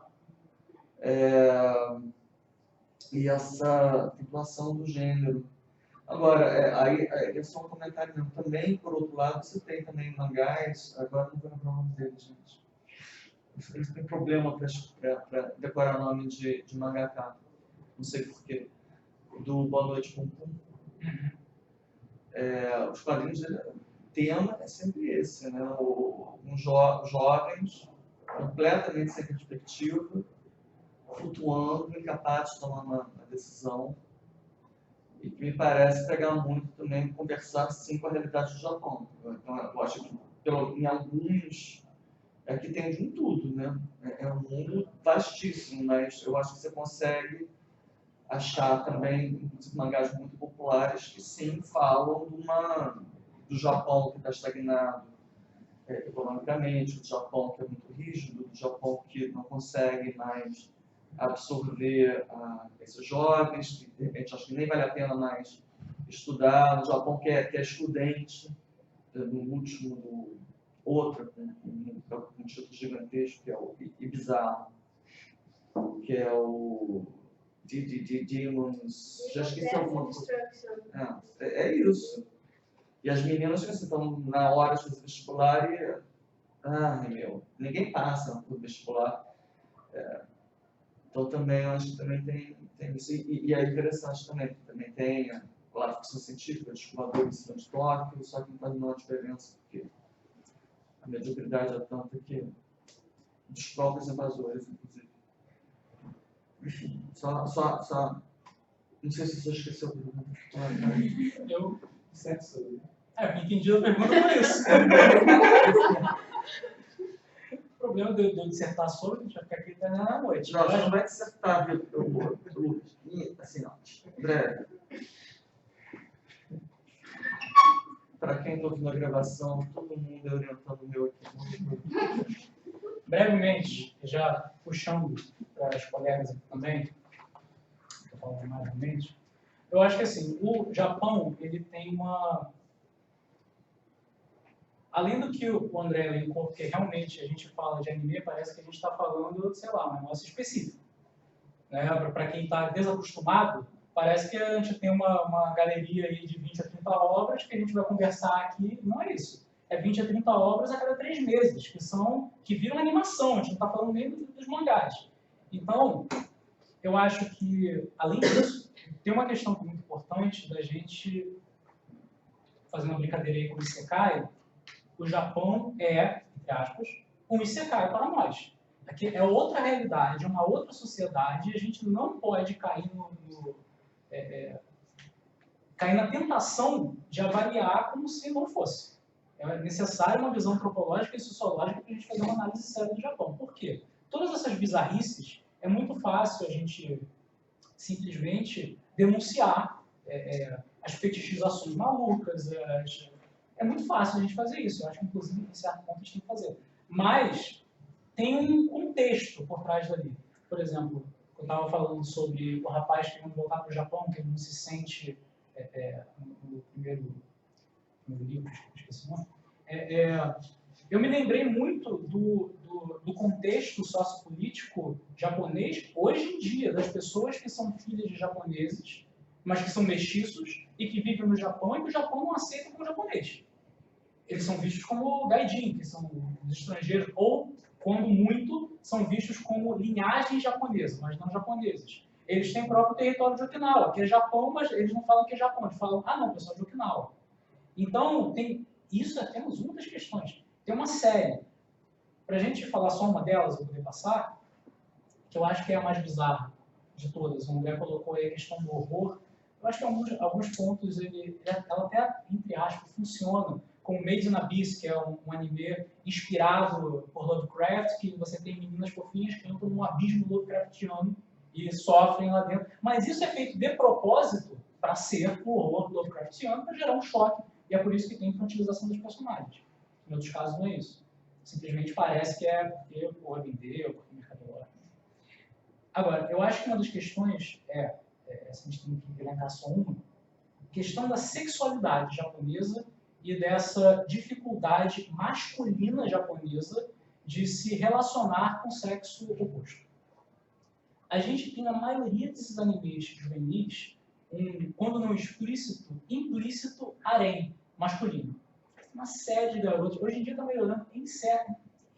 e essa flutuação do gênero. Agora, aí é só um comentário mesmo. Também, por outro lado, você tem também mangás, agora não vou lembrar o nome dele, gente. Eles têm problema para decorar o nome de mangaka. Não sei porquê. Do Boa Noite Pum Pum. Os quadrinhos, o tema é sempre esse, né? Jovens, completamente sem perspectiva, flutuando, incapazes de tomar uma decisão. E que me parece pegar muito também, conversar sim com a realidade do Japão. Então, eu acho que em alguns, aqui tem de tudo, né? É um mundo vastíssimo, mas eu acho que você consegue achar também, inclusive, mangás muito populares que sim falam do Japão que está estagnado economicamente, do Japão que é muito rígido, do Japão que não consegue mais absorver esses jovens, que de repente acho que nem vale a pena mais estudar, no Japão que é estudante, no último, outra, com um título gigantesco, que é o bizarro, que é o Demons, já esqueci alguma coisa. É isso. E as meninas que estão na hora de fazer vestibular e... ninguém passa no vestibular. Então também, eu acho que também tem isso. E é interessante também tem a ficção científica, descobridor em cima de Tóquio, só que não faz nenhuma diferença, porque a mediocridade é tanta que dos próprios invasores, inclusive. Enfim, só não sei se você esqueceu a pergunta. Eu entendi a pergunta por isso. O problema de eu dissertar sobre, a gente vai ficar aqui até na noite. Não, você não vai dissertar, assim, ó, breve. Para quem está ouvindo a gravação, todo mundo é orientando o meu aqui. Brevemente, já puxando para os colegas aqui também, estou falando mais brevemente, eu acho que assim, o Japão, ele tem uma... Além do que o André elencou, porque realmente a gente fala de anime, parece que a gente está falando, sei lá, um negócio específico. Né? Para quem está desacostumado, parece que a gente tem uma galeria aí de 20 a 30 obras que a gente vai conversar aqui. Não é isso. É 20 a 30 obras a cada 3 meses, que viram animação. A gente não está falando nem dos mangás. Então, eu acho que, além disso, tem uma questão muito importante da gente fazer uma brincadeira aí com o Isekai. O Japão é, entre aspas, um Isekai para nós. Aqui é outra realidade, uma outra sociedade, e a gente não pode cair cair na tentação de avaliar como se não fosse. É necessário uma visão antropológica e sociológica para a gente fazer uma análise séria do Japão. Por quê? Todas essas bizarrices, é muito fácil a gente simplesmente denunciar as fetichizações malucas, é muito fácil a gente fazer isso. Eu acho que, inclusive, em certo ponto, a gente tem que fazer. Mas tem um contexto por trás dali. Por exemplo, eu estava falando sobre o rapaz querendo voltar para o Japão, que ele não se sente no primeiro livro, esqueci o nome. Eu me lembrei muito do contexto sociopolítico japonês hoje em dia, das pessoas que são filhas de japoneses, mas que são mestiços e que vivem no Japão e que o Japão não aceita como japonês. Eles são vistos como gaijin, que são os estrangeiros, ou, quando muito, são vistos como linhagem japonesa, mas não japoneses. Eles têm o próprio território de Okinawa, que é Japão, mas eles não falam que é Japão, eles falam, não, pessoal de Okinawa. Então, temos muitas questões. Tem uma série, para a gente falar só uma delas, eu vou poder passar, que eu acho que é a mais bizarra de todas. O André colocou aí a questão do horror. Eu acho que alguns pontos, ela até, entre aspas, funciona como Made in Abyss, que é um anime inspirado por Lovecraft, que você tem meninas fofinhas que entram num abismo Lovecraftiano e sofrem lá dentro. Mas isso é feito de propósito para ser o horror Lovecraftiano, para gerar um choque. E é por isso que tem infantilização dos personagens. Em outros casos não é isso. Simplesmente parece que é porque o vender ou porque o mercador. Agora, eu acho que uma das questões se a gente tem que elencar só uma, questão da sexualidade japonesa e dessa dificuldade masculina japonesa de se relacionar com o sexo oposto. A gente tem na maioria desses animes juvenis quando não explícito, implícito harém masculino. Uma série de garotos, hoje em dia está melhorando muito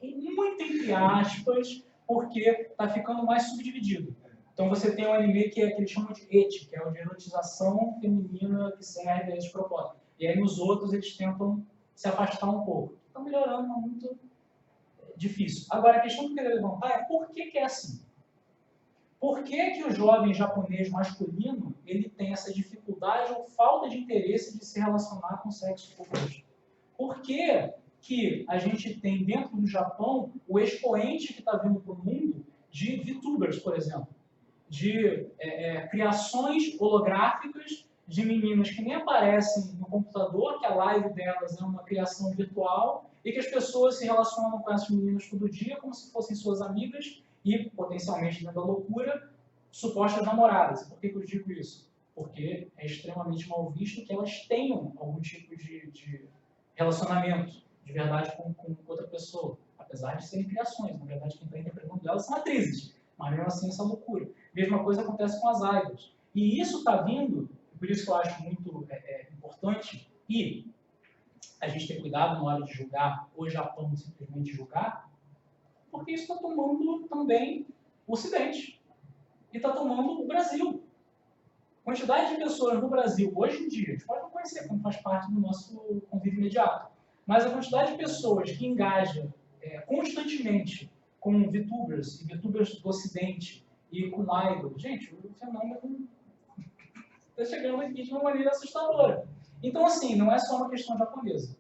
entre aspas, porque está ficando mais subdividido. Então você tem um anime que eles chamam de eti, que é o de erotização feminina que serve a esse propósito. E aí nos outros eles tentam se afastar um pouco. Estão melhorando, mas muito difícil. Agora a questão que eu queria levantar é por que é assim? Por que o jovem japonês masculino ele tem essa dificuldade ou falta de interesse de se relacionar com o sexo oposto? Por que a gente tem dentro do Japão o expoente que está vindo para o mundo de VTubers, por exemplo? De criações holográficas de meninas que nem aparecem no computador, que a live delas é uma criação virtual, e que as pessoas se relacionam com essas meninas todo dia como se fossem suas amigas e, potencialmente, dentro da loucura, supostas namoradas. Por que eu digo isso? Porque é extremamente mal visto que elas tenham algum tipo de relacionamento de verdade com outra pessoa, apesar de serem criações. Na verdade, quem está interpretando elas são atrizes, mas mesmo assim essa loucura. Mesma coisa acontece com as idols. E isso está vindo, por isso que eu acho muito importante, e a gente ter cuidado na hora de julgar o Japão, simplesmente julgar, porque isso está tomando também o Ocidente. E está tomando o Brasil. A quantidade de pessoas no Brasil, hoje em dia, a gente pode não conhecer, como faz parte do nosso convívio imediato, mas a quantidade de pessoas que engajam constantemente com VTubers e VTubers do Ocidente e com idol, gente, o fenômeno está chegando aqui de uma maneira assustadora. Então, assim, não é só uma questão japonesa.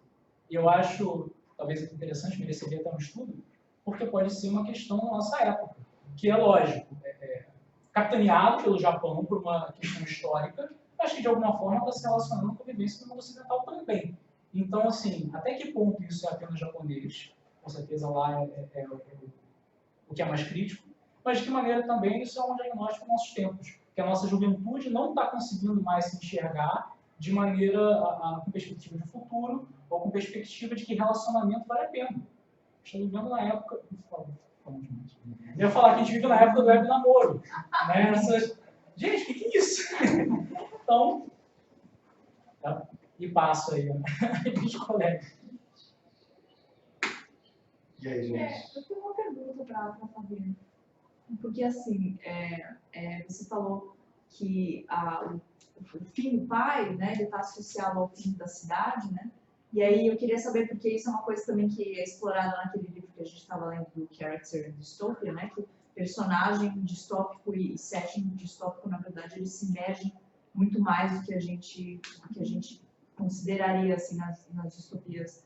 E eu acho, talvez interessante, mereceria até um estudo, porque pode ser uma questão da nossa época, que é lógico, capitaneado pelo Japão por uma questão histórica, mas que de alguma forma está se relacionando com a vivência do mundo ocidental também. Então, assim, até que ponto isso é apenas japonês? Com certeza lá é o que é mais crítico, mas de que maneira também isso é um diagnóstico dos nossos tempos, que a nossa juventude não está conseguindo mais se enxergar de maneira com perspectiva de futuro ou com perspectiva de que relacionamento vale a pena. Estamos vivendo na época... Eu ia falar que a gente vive na época do web namoro. Né? Gente, o que é isso? Então, tá? E passo aí, os colegas. E aí, gente? Eu tenho uma pergunta para fazer. Porque, assim, você falou que o fim do pai, né, ele está associado ao fim da cidade, né? E aí eu queria saber, porque isso é uma coisa também que é explorada naquele livro que a gente estava lendo do Character Dystopia, né? Que o personagem distópico e setting distópico, na verdade, eles se mergem muito mais do que a gente consideraria assim, nas distopias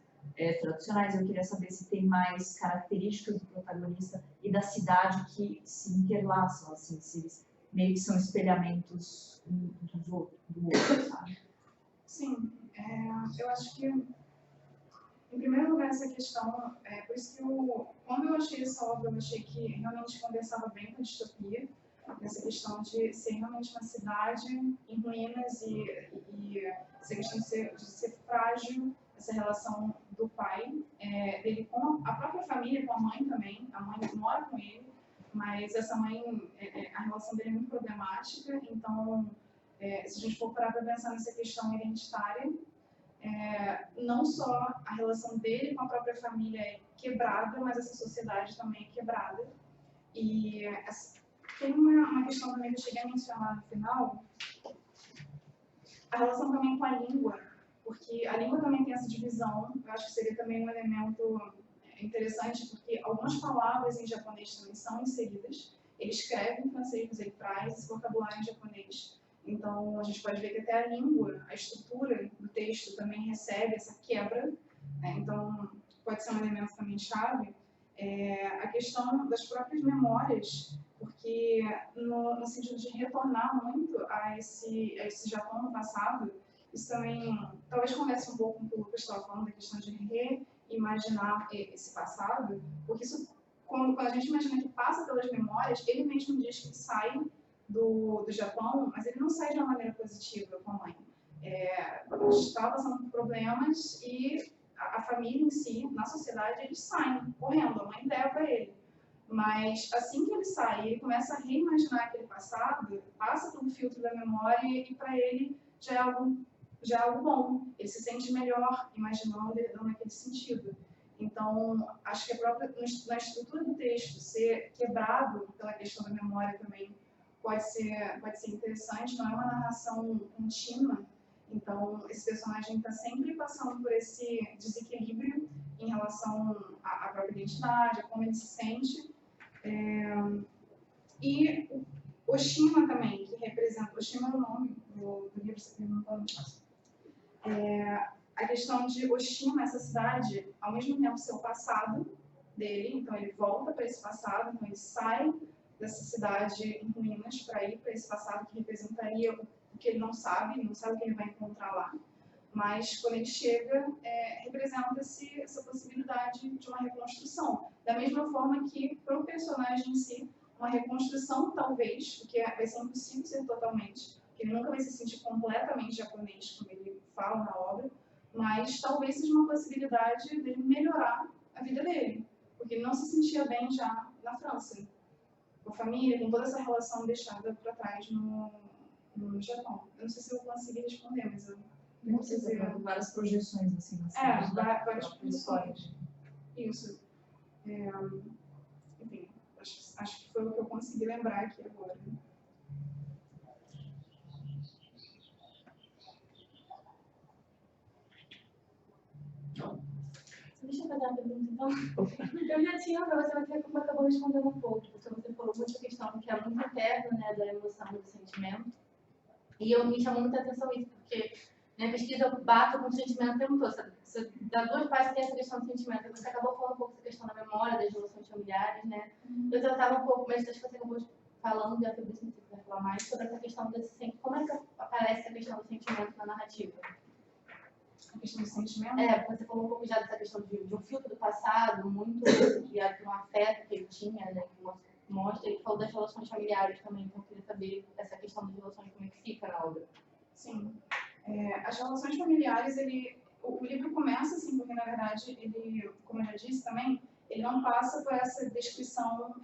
tradicionais. Eu queria saber se tem mais características do protagonista e da cidade que se interlaçam, assim, se eles meio que são espelhamentos do outro, sabe? Sim, eu acho que, em primeiro lugar, essa questão, por isso que quando eu achei essa obra, eu achei que realmente conversava bem com a distopia, nessa questão de ser realmente uma cidade em ruínas e essa questão de ser frágil, essa relação do pai, dele com a própria família, com a mãe também. A mãe mora com ele, mas essa mãe, a relação dele é muito problemática. Então, se a gente for parar para pensar nessa questão identitária, não só a relação dele com a própria família é quebrada, mas essa sociedade também é quebrada. E tem uma questão também que eu cheguei a mencionar no final, a relação também com a língua, porque a língua também tem essa divisão. Eu acho que seria também um elemento interessante, porque algumas palavras em japonês também são inseridas. Ele escreve em francês, mas ele traz esse vocabulário em japonês. Então, a gente pode ver que até a língua, a estrutura do texto também recebe essa quebra, Então, pode ser um elemento também chave, a questão das próprias memórias, porque no sentido de retornar muito a esse Japão no passado, isso também talvez converse um pouco com o que o Lucas estava falando, da questão de reimaginar esse passado, porque isso, quando a gente imagina que passa pelas memórias, ele mesmo diz que sai do Japão, mas ele não sai de uma maneira positiva com a mãe. Estava passando por problemas e a família em si, na sociedade, eles saem correndo, a mãe leva ele. Mas assim que ele sai, ele começa a reimaginar aquele passado, passa pelo filtro da memória e para ele já é algo bom. Ele se sente melhor imaginando e dando aquele sentido. Então, acho que na estrutura do texto, ser quebrado pela questão da memória também pode ser interessante, não é uma narração contínua. Então, esse personagem está sempre passando por esse desequilíbrio em relação à própria identidade, a como ele se sente. E o Oshima também, que representa... Oshima é o nome do livro, você perguntou. A questão de Oshima, essa cidade, ao mesmo tempo ser o passado dele, então ele volta para esse passado, então ele sai dessa cidade em ruínas para ir para esse passado que representaria o que ele não sabe o que ele vai encontrar lá. Mas quando ele chega, representa essa possibilidade de uma reconstrução. Da mesma forma que, para o personagem em si, uma reconstrução, talvez, porque vai ser impossível ser totalmente, porque ele nunca vai se sentir completamente japonês, como ele fala na obra, mas talvez seja uma possibilidade dele melhorar a vida dele, porque ele não se sentia bem já na França, com a família, com toda essa relação deixada para trás no Japão. Eu não sei se eu consegui responder, mas eu não sei se várias projeções assim, várias projeções. Isso. Enfim, acho que foi o que eu consegui lembrar aqui agora. Deixa eu fazer uma pergunta, então. Eu já tinha, mas você acabou respondendo um pouco, porque você falou muito a questão que é muito interna, né, da emoção, do sentimento. E me chamou muita atenção isso, porque na pesquisa eu bato com o sentimento o tempo todo. Você dá duas partes tem essa questão do sentimento. Você acabou falando um pouco da questão da memória, das relações familiares, né? Eu tratava um pouco, mas acho que você acabou falando, e a Fabrício vai falar mais, sobre essa questão desse sentimento. Como é que aparece a questão do sentimento na narrativa? A questão do sentimento? Você falou um pouco já dessa questão de um filtro do passado, muito guiado por um afeto que ele tinha, né? Que mostra, e falou das relações familiares também, então eu queria saber essa questão das relações, como é que fica na obra. Sim. As relações familiares, o livro começa assim, porque na verdade ele, como eu já disse também, ele não passa por essa descrição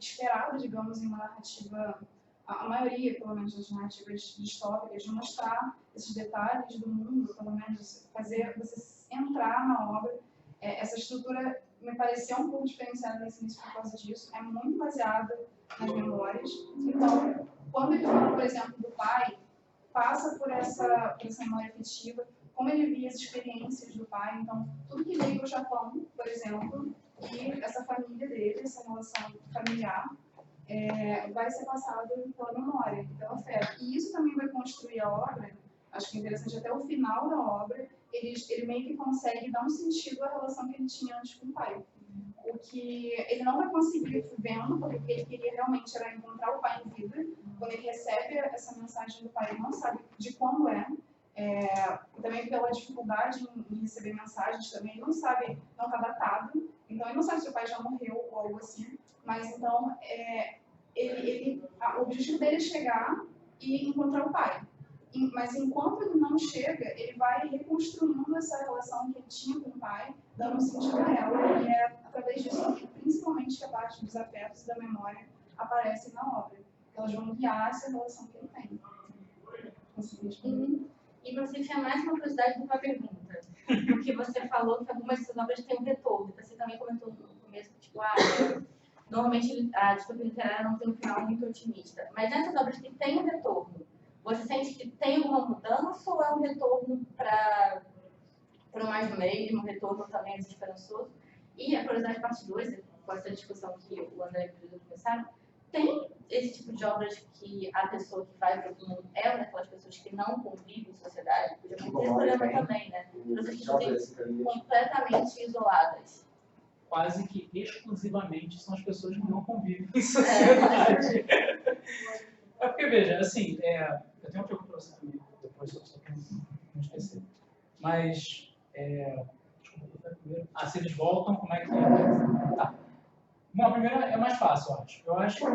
esperada, digamos, em uma narrativa, a maioria, pelo menos, das narrativas distópicas, de mostrar esses detalhes do mundo, pelo menos fazer você entrar na obra. Essa estrutura me pareceu um pouco diferenciada nesse início por causa disso, é muito baseada nas memórias. Então, quando ele fala, por exemplo, do pai, passa por essa memória afetiva, como ele via as experiências do pai. Então, tudo que veio do Japão, por exemplo, e essa família dele, essa relação familiar, vai ser passado pela memória, pelo afeto. E isso também vai construir a obra, acho que é interessante, até o final da obra, ele meio que consegue dar um sentido à relação que ele tinha antes com o pai. O que ele não vai conseguir vendo, porque o que ele queria realmente era encontrar o pai em vida. Quando ele recebe essa mensagem do pai, ele não sabe de quando também pela dificuldade em receber mensagens também, ele não sabe, não está datado, então ele não sabe se o pai já morreu ou algo assim, mas então o objetivo dele é chegar e encontrar o pai. Mas enquanto ele não chega, ele vai reconstruindo essa relação que ele tinha com o pai, dando um sentido a ela, e é através disso que, principalmente, que a parte dos afetos e da memória aparecem na obra. Elas vão guiar essa relação que ele tem. E você tinha mais uma curiosidade do que uma pergunta. Porque você falou que algumas dessas obras têm um retorno. Você também comentou no começo, tipo, normalmente a distopia literária não tem um final muito otimista. Mas nessas obras que tem um retorno, você sente que tem alguma mudança ou é um retorno para mais do mesmo, um retorno também desesperançoso? E a curiosidade parte 2, com essa discussão que o André e o Pedro começaram, tem esse tipo de obras que a pessoa que vai para o mundo é uma daquelas pessoas que não convive em sociedade, porque tem esse problema também, né? Pessoas que ficam completamente isoladas. Quase que exclusivamente são as pessoas que não convivem em sociedade. É porque, veja, assim, eu tenho uma pergunta para você também, depois só para não esquecer. Mas, desculpa, primeiro. Se eles voltam, como é que é? Tá. Bom, a primeira é mais fácil, eu acho. Eu acho que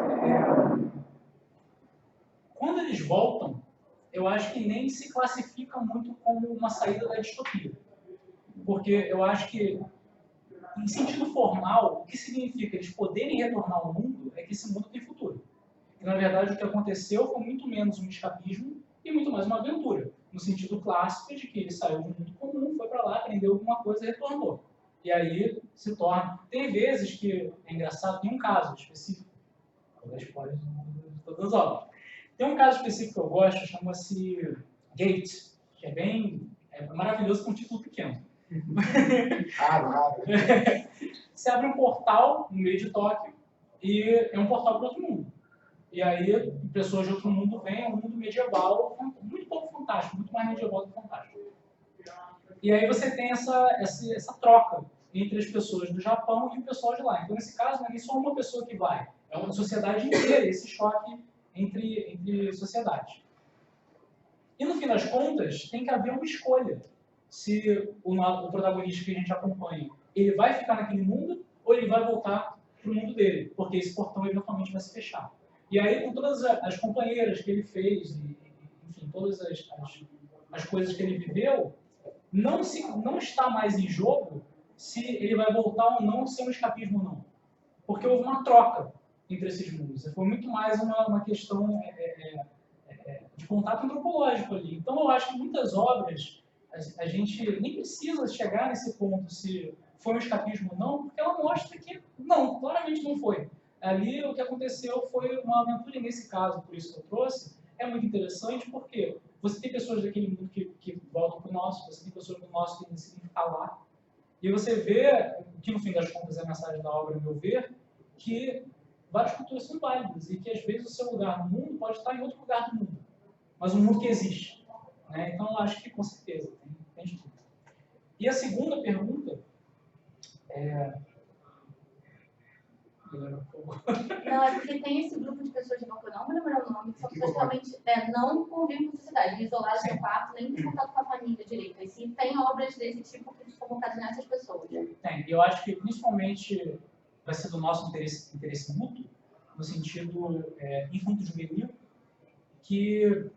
quando eles voltam, eu acho que nem se classifica muito como uma saída da distopia. Porque eu acho que, em sentido formal, o que significa eles poderem retornar ao mundo é que esse mundo tem futuro. E, na verdade, o que aconteceu foi muito menos um escapismo e muito mais uma aventura. No sentido clássico de que ele saiu do mundo comum, foi para lá, aprendeu alguma coisa e retornou. E aí se torna... Tem vezes que, é engraçado, tem um caso específico, vou dar spoiler de todas as obras. Tem um caso específico que eu gosto, chama-se Gate, que é maravilhoso com um título pequeno. Você abre um portal no meio de Tóquio e é um portal para outro mundo. E aí pessoas de outro mundo vêm, é um mundo medieval, muito pouco fantástico, muito mais medieval do que fantástico. E aí você tem essa troca entre as pessoas do Japão e o pessoal de lá. Então, nesse caso, não é nem só uma pessoa que vai, é uma sociedade inteira, esse choque entre sociedades. E, no fim das contas, tem que haver uma escolha. Se o protagonista que a gente acompanha, ele vai ficar naquele mundo ou ele vai voltar para o mundo dele, porque esse portão eventualmente vai se fechar. E aí, com todas as companheiras que ele fez, enfim, todas as coisas que ele viveu, não está mais em jogo se ele vai voltar ou não, se é um escapismo ou não. Porque houve uma troca entre esses mundos. Foi muito mais uma questão de contato antropológico ali. Então, eu acho que muitas obras, a gente nem precisa chegar nesse ponto se foi um escapismo ou não, porque ela mostra que não, claramente não foi. Ali, o que aconteceu foi uma aventura, e nesse caso, por isso que eu trouxe, é muito interessante, porque você tem pessoas daquele mundo que voltam para o nosso, você tem pessoas do nosso que decidem ficar lá, e você vê, que no fim das contas é a mensagem da obra, a meu ver, que várias culturas são válidas, e que às vezes o seu lugar no mundo pode estar em outro lugar do mundo, mas um mundo que existe. Né? Então, eu acho que, com certeza, tem de tudo. E a segunda pergunta Não, é porque tem esse grupo de pessoas, que eu não vou lembrar o nome, que são pessoas que realmente não convivem com a sociedade, isoladas no quarto, nem tem contato com a família direito. E sim, tem obras desse tipo que estão focadas nessas pessoas. Tem, e eu acho que principalmente vai ser do nosso interesse mútuo, no sentido infanto-juvenil, que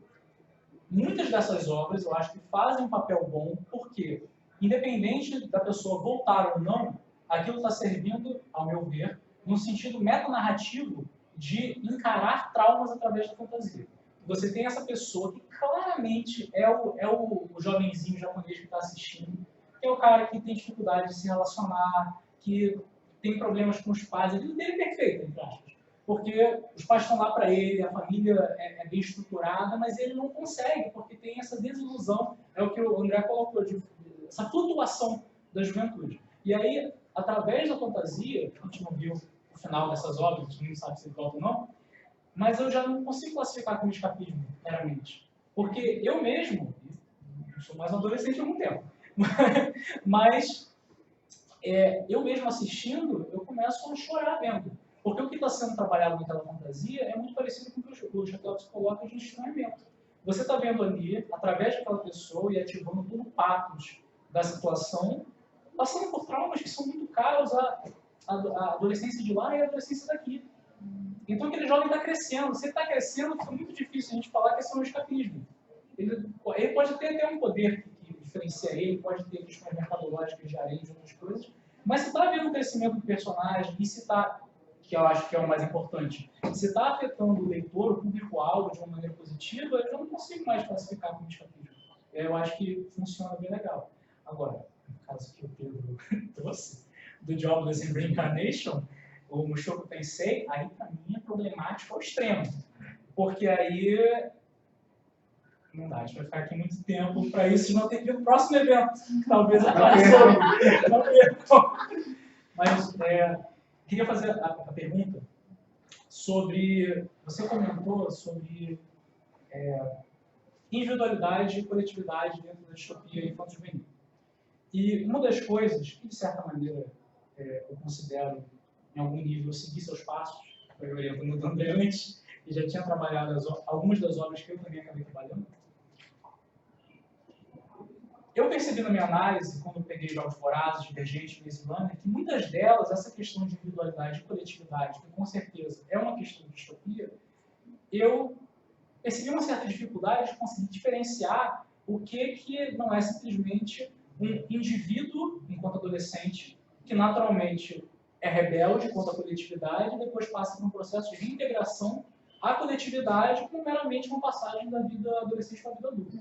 muitas dessas obras eu acho que fazem um papel bom, porque, independente da pessoa voltar ou não, aquilo está servindo, ao meu ver, num sentido metanarrativo de encarar traumas através da fantasia. Você tem essa pessoa que claramente é o jovenzinho japonês que está assistindo, que é o cara que tem dificuldade de se relacionar, que tem problemas com os pais, a vida dele é perfeita, entre aspas. Porque os pais estão lá para ele, a família é bem estruturada, mas ele não consegue, porque tem essa desilusão, é o que o André colocou, essa flutuação da juventude. E aí, através da fantasia, a gente não viu o final dessas obras, a gente não sabe se ele volta ou não, mas eu já não consigo classificar como escapismo, meramente. Porque eu mesmo, sou mais um adolescente há algum tempo, mas eu mesmo assistindo, eu começo a chorar vendo. Porque o que está sendo trabalhado naquela fantasia é muito parecido com o que o Jacobs coloca de estranhamento. Você está vendo ali, através daquela pessoa e ativando todo o patos da situação, passando por traumas que são muito caros à adolescência de lá e à adolescência daqui. Então aquele jovem está crescendo. Se ele está crescendo, fica muito difícil a gente falar que esse é um escapismo. Ele pode ter até um poder que diferencia ele, pode ter questões mercadológicas de areia e de outras coisas, mas se está havendo um crescimento do personagem e se está, que eu acho que é o mais importante, se está afetando o leitor, o público-alvo de uma maneira positiva, eu já não consigo mais classificar como escapismo. Eu acho que funciona bem legal. Agora, no caso que o Pedro trouxe, do Jobless in Reincarnation, o Mushoku Tensei, aí para mim é problemático ao extremo. Porque aí não dá, a gente vai ficar aqui muito tempo para isso, não tem que ir no próximo evento, que talvez apareça. Mas queria fazer a pergunta Você comentou sobre individualidade e coletividade dentro da distopia infanto-juvenil. E uma das coisas que, de certa maneira, eu considero, em algum nível, seguir seus passos, foi orientando o André antes, e já tinha trabalhado algumas das obras que eu também acabei trabalhando. Eu percebi na minha análise, quando eu peguei Jogos Vorazes, Divergente, Maze Runner, que muitas delas, essa questão de individualidade e coletividade, que com certeza é uma questão de distopia, eu percebi uma certa dificuldade de conseguir diferenciar o que não é simplesmente um indivíduo, enquanto adolescente, que naturalmente é rebelde contra a coletividade e depois passa por um processo de reintegração à coletividade como meramente uma passagem da vida adolescente para a vida adulta.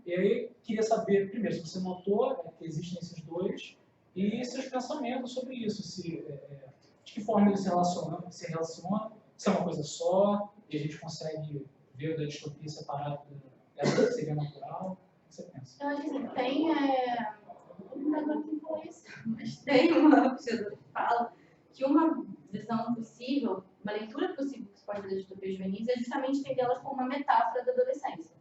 E aí, queria saber, primeiro, se você notou que existem esses dois e seus pensamentos sobre isso, de que forma eles se relacionam, se é uma coisa só, e a gente consegue ver da distopia separada dessa que seria natural. O que você pensa? Eu acho que tem, mas tem uma pesquisadora que fala que uma visão possível, uma leitura possível que se pode fazer de distopias juvenis é justamente entendê-las como uma metáfora da adolescência.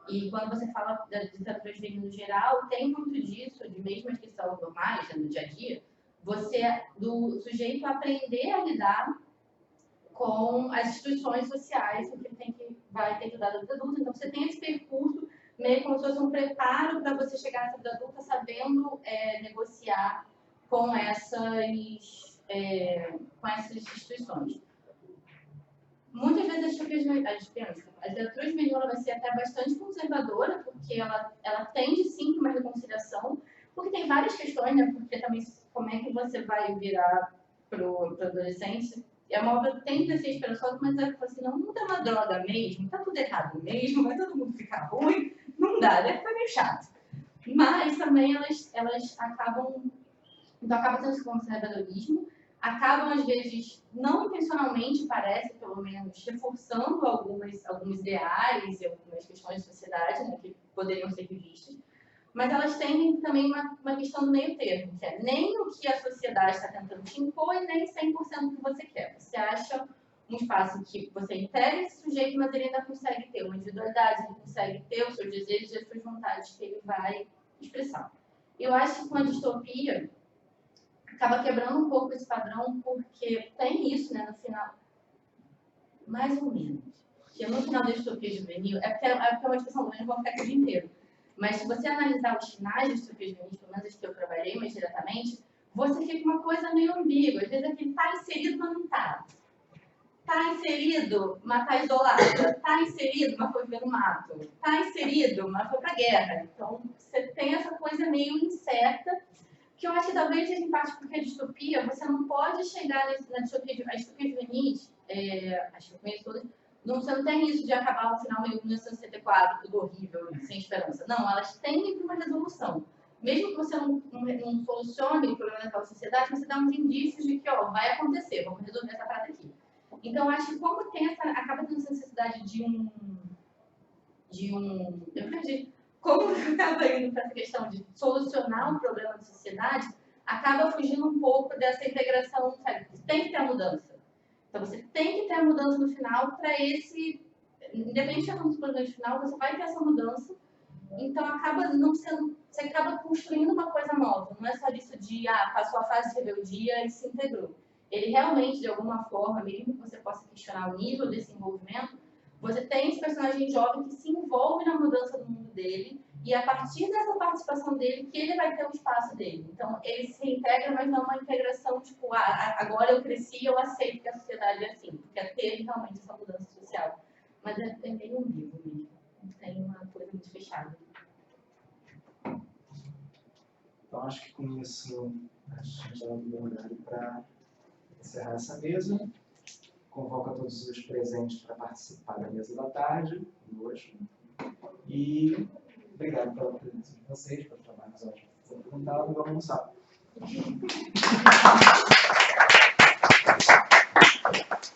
E quando você fala da literatura juvenil no geral, tem muito disso, de mesmo as que são normais, no dia a dia, do sujeito aprender a lidar com as instituições sociais, o que ele vai ter que dar da vida adulta. Então, você tem esse percurso meio como se fosse um preparo para você chegar na vida adulta sabendo negociar com essas instituições. Muitas vezes a literatura juvenil vai ser até bastante conservadora, porque ela tende sim para uma reconciliação, porque tem várias questões, né? Porque também como é que você vai virar para o adolescente? É uma obra que tem que ser esperançosa, mas é assim, não é uma droga mesmo, tá tudo errado mesmo, vai todo mundo ficar ruim, não dá, né? Fica meio chato. Mas também elas acabam tendo esse conservadorismo, acabam, às vezes, não intencionalmente, parece, pelo menos, reforçando alguns ideais e algumas questões de sociedade, né, que poderiam ser revistas, mas elas têm também uma questão do meio termo, que é nem o que a sociedade está tentando te impor e nem 100% do que você quer. Você acha um espaço que você integra esse sujeito, mas ele ainda consegue ter uma individualidade, ele consegue ter os seus desejos e as suas vontades que ele vai expressar. Eu acho que com a distopia, acaba quebrando um pouco esse padrão, porque tem isso, né, no final, mais ou menos, que no final da distopia juvenil, porque é uma discussão longa, não vou ficar aqui o dia inteiro, mas se você analisar os finais da distopia juvenil, pelo menos as que eu trabalhei mais diretamente, você fica uma coisa meio ambígua, às vezes é que ele está inserido, mas não está. Está inserido, mas está isolado. Está inserido, mas foi ver no mato. Está inserido, mas foi para a guerra. Então, você tem essa coisa meio incerta, que eu acho que talvez seja em parte porque a distopia, você não pode chegar na distopia, a distopia juvenis, acho que eu conheço todas, você não tem isso de acabar no final meio 1964, tudo horrível, sem esperança. Não, elas têm uma resolução. Mesmo que você não solucione o problema daquela sociedade, você dá uns indícios de que vai acontecer, vamos resolver essa parada aqui. Então, eu acho que como tem acaba tendo essa necessidade eu perdi. Como acaba indo para essa questão de solucionar um problema da sociedade, acaba fugindo um pouco dessa integração, sabe? Você tem que ter a mudança. Então, você tem que ter a mudança no final para independente de alguns problemas no final, você vai ter essa mudança. Então, acaba não sendo, você acaba construindo uma coisa nova. Não é só isso de, passou a fase de rebeldia e se integrou. Ele realmente, de alguma forma, mesmo que você possa questionar o nível desse envolvimento, você tem esse personagem jovem que se envolve na mudança do mundo dele e a partir dessa participação dele que ele vai ter o espaço dele. Então, ele se reintegra, mas não é uma integração tipo, agora eu cresci, eu aceito que a sociedade é assim, porque teve realmente essa mudança social. Mas é meio ambíguo mesmo, não tem uma coisa muito fechada. Então, acho que com isso a gente já deu um horário para encerrar essa mesa. Convoco a todos os presentes para participar da mesa da tarde, hoje. E obrigado pela presença de vocês, pelo trabalho que vocês foram apresentados. Vamos almoçar.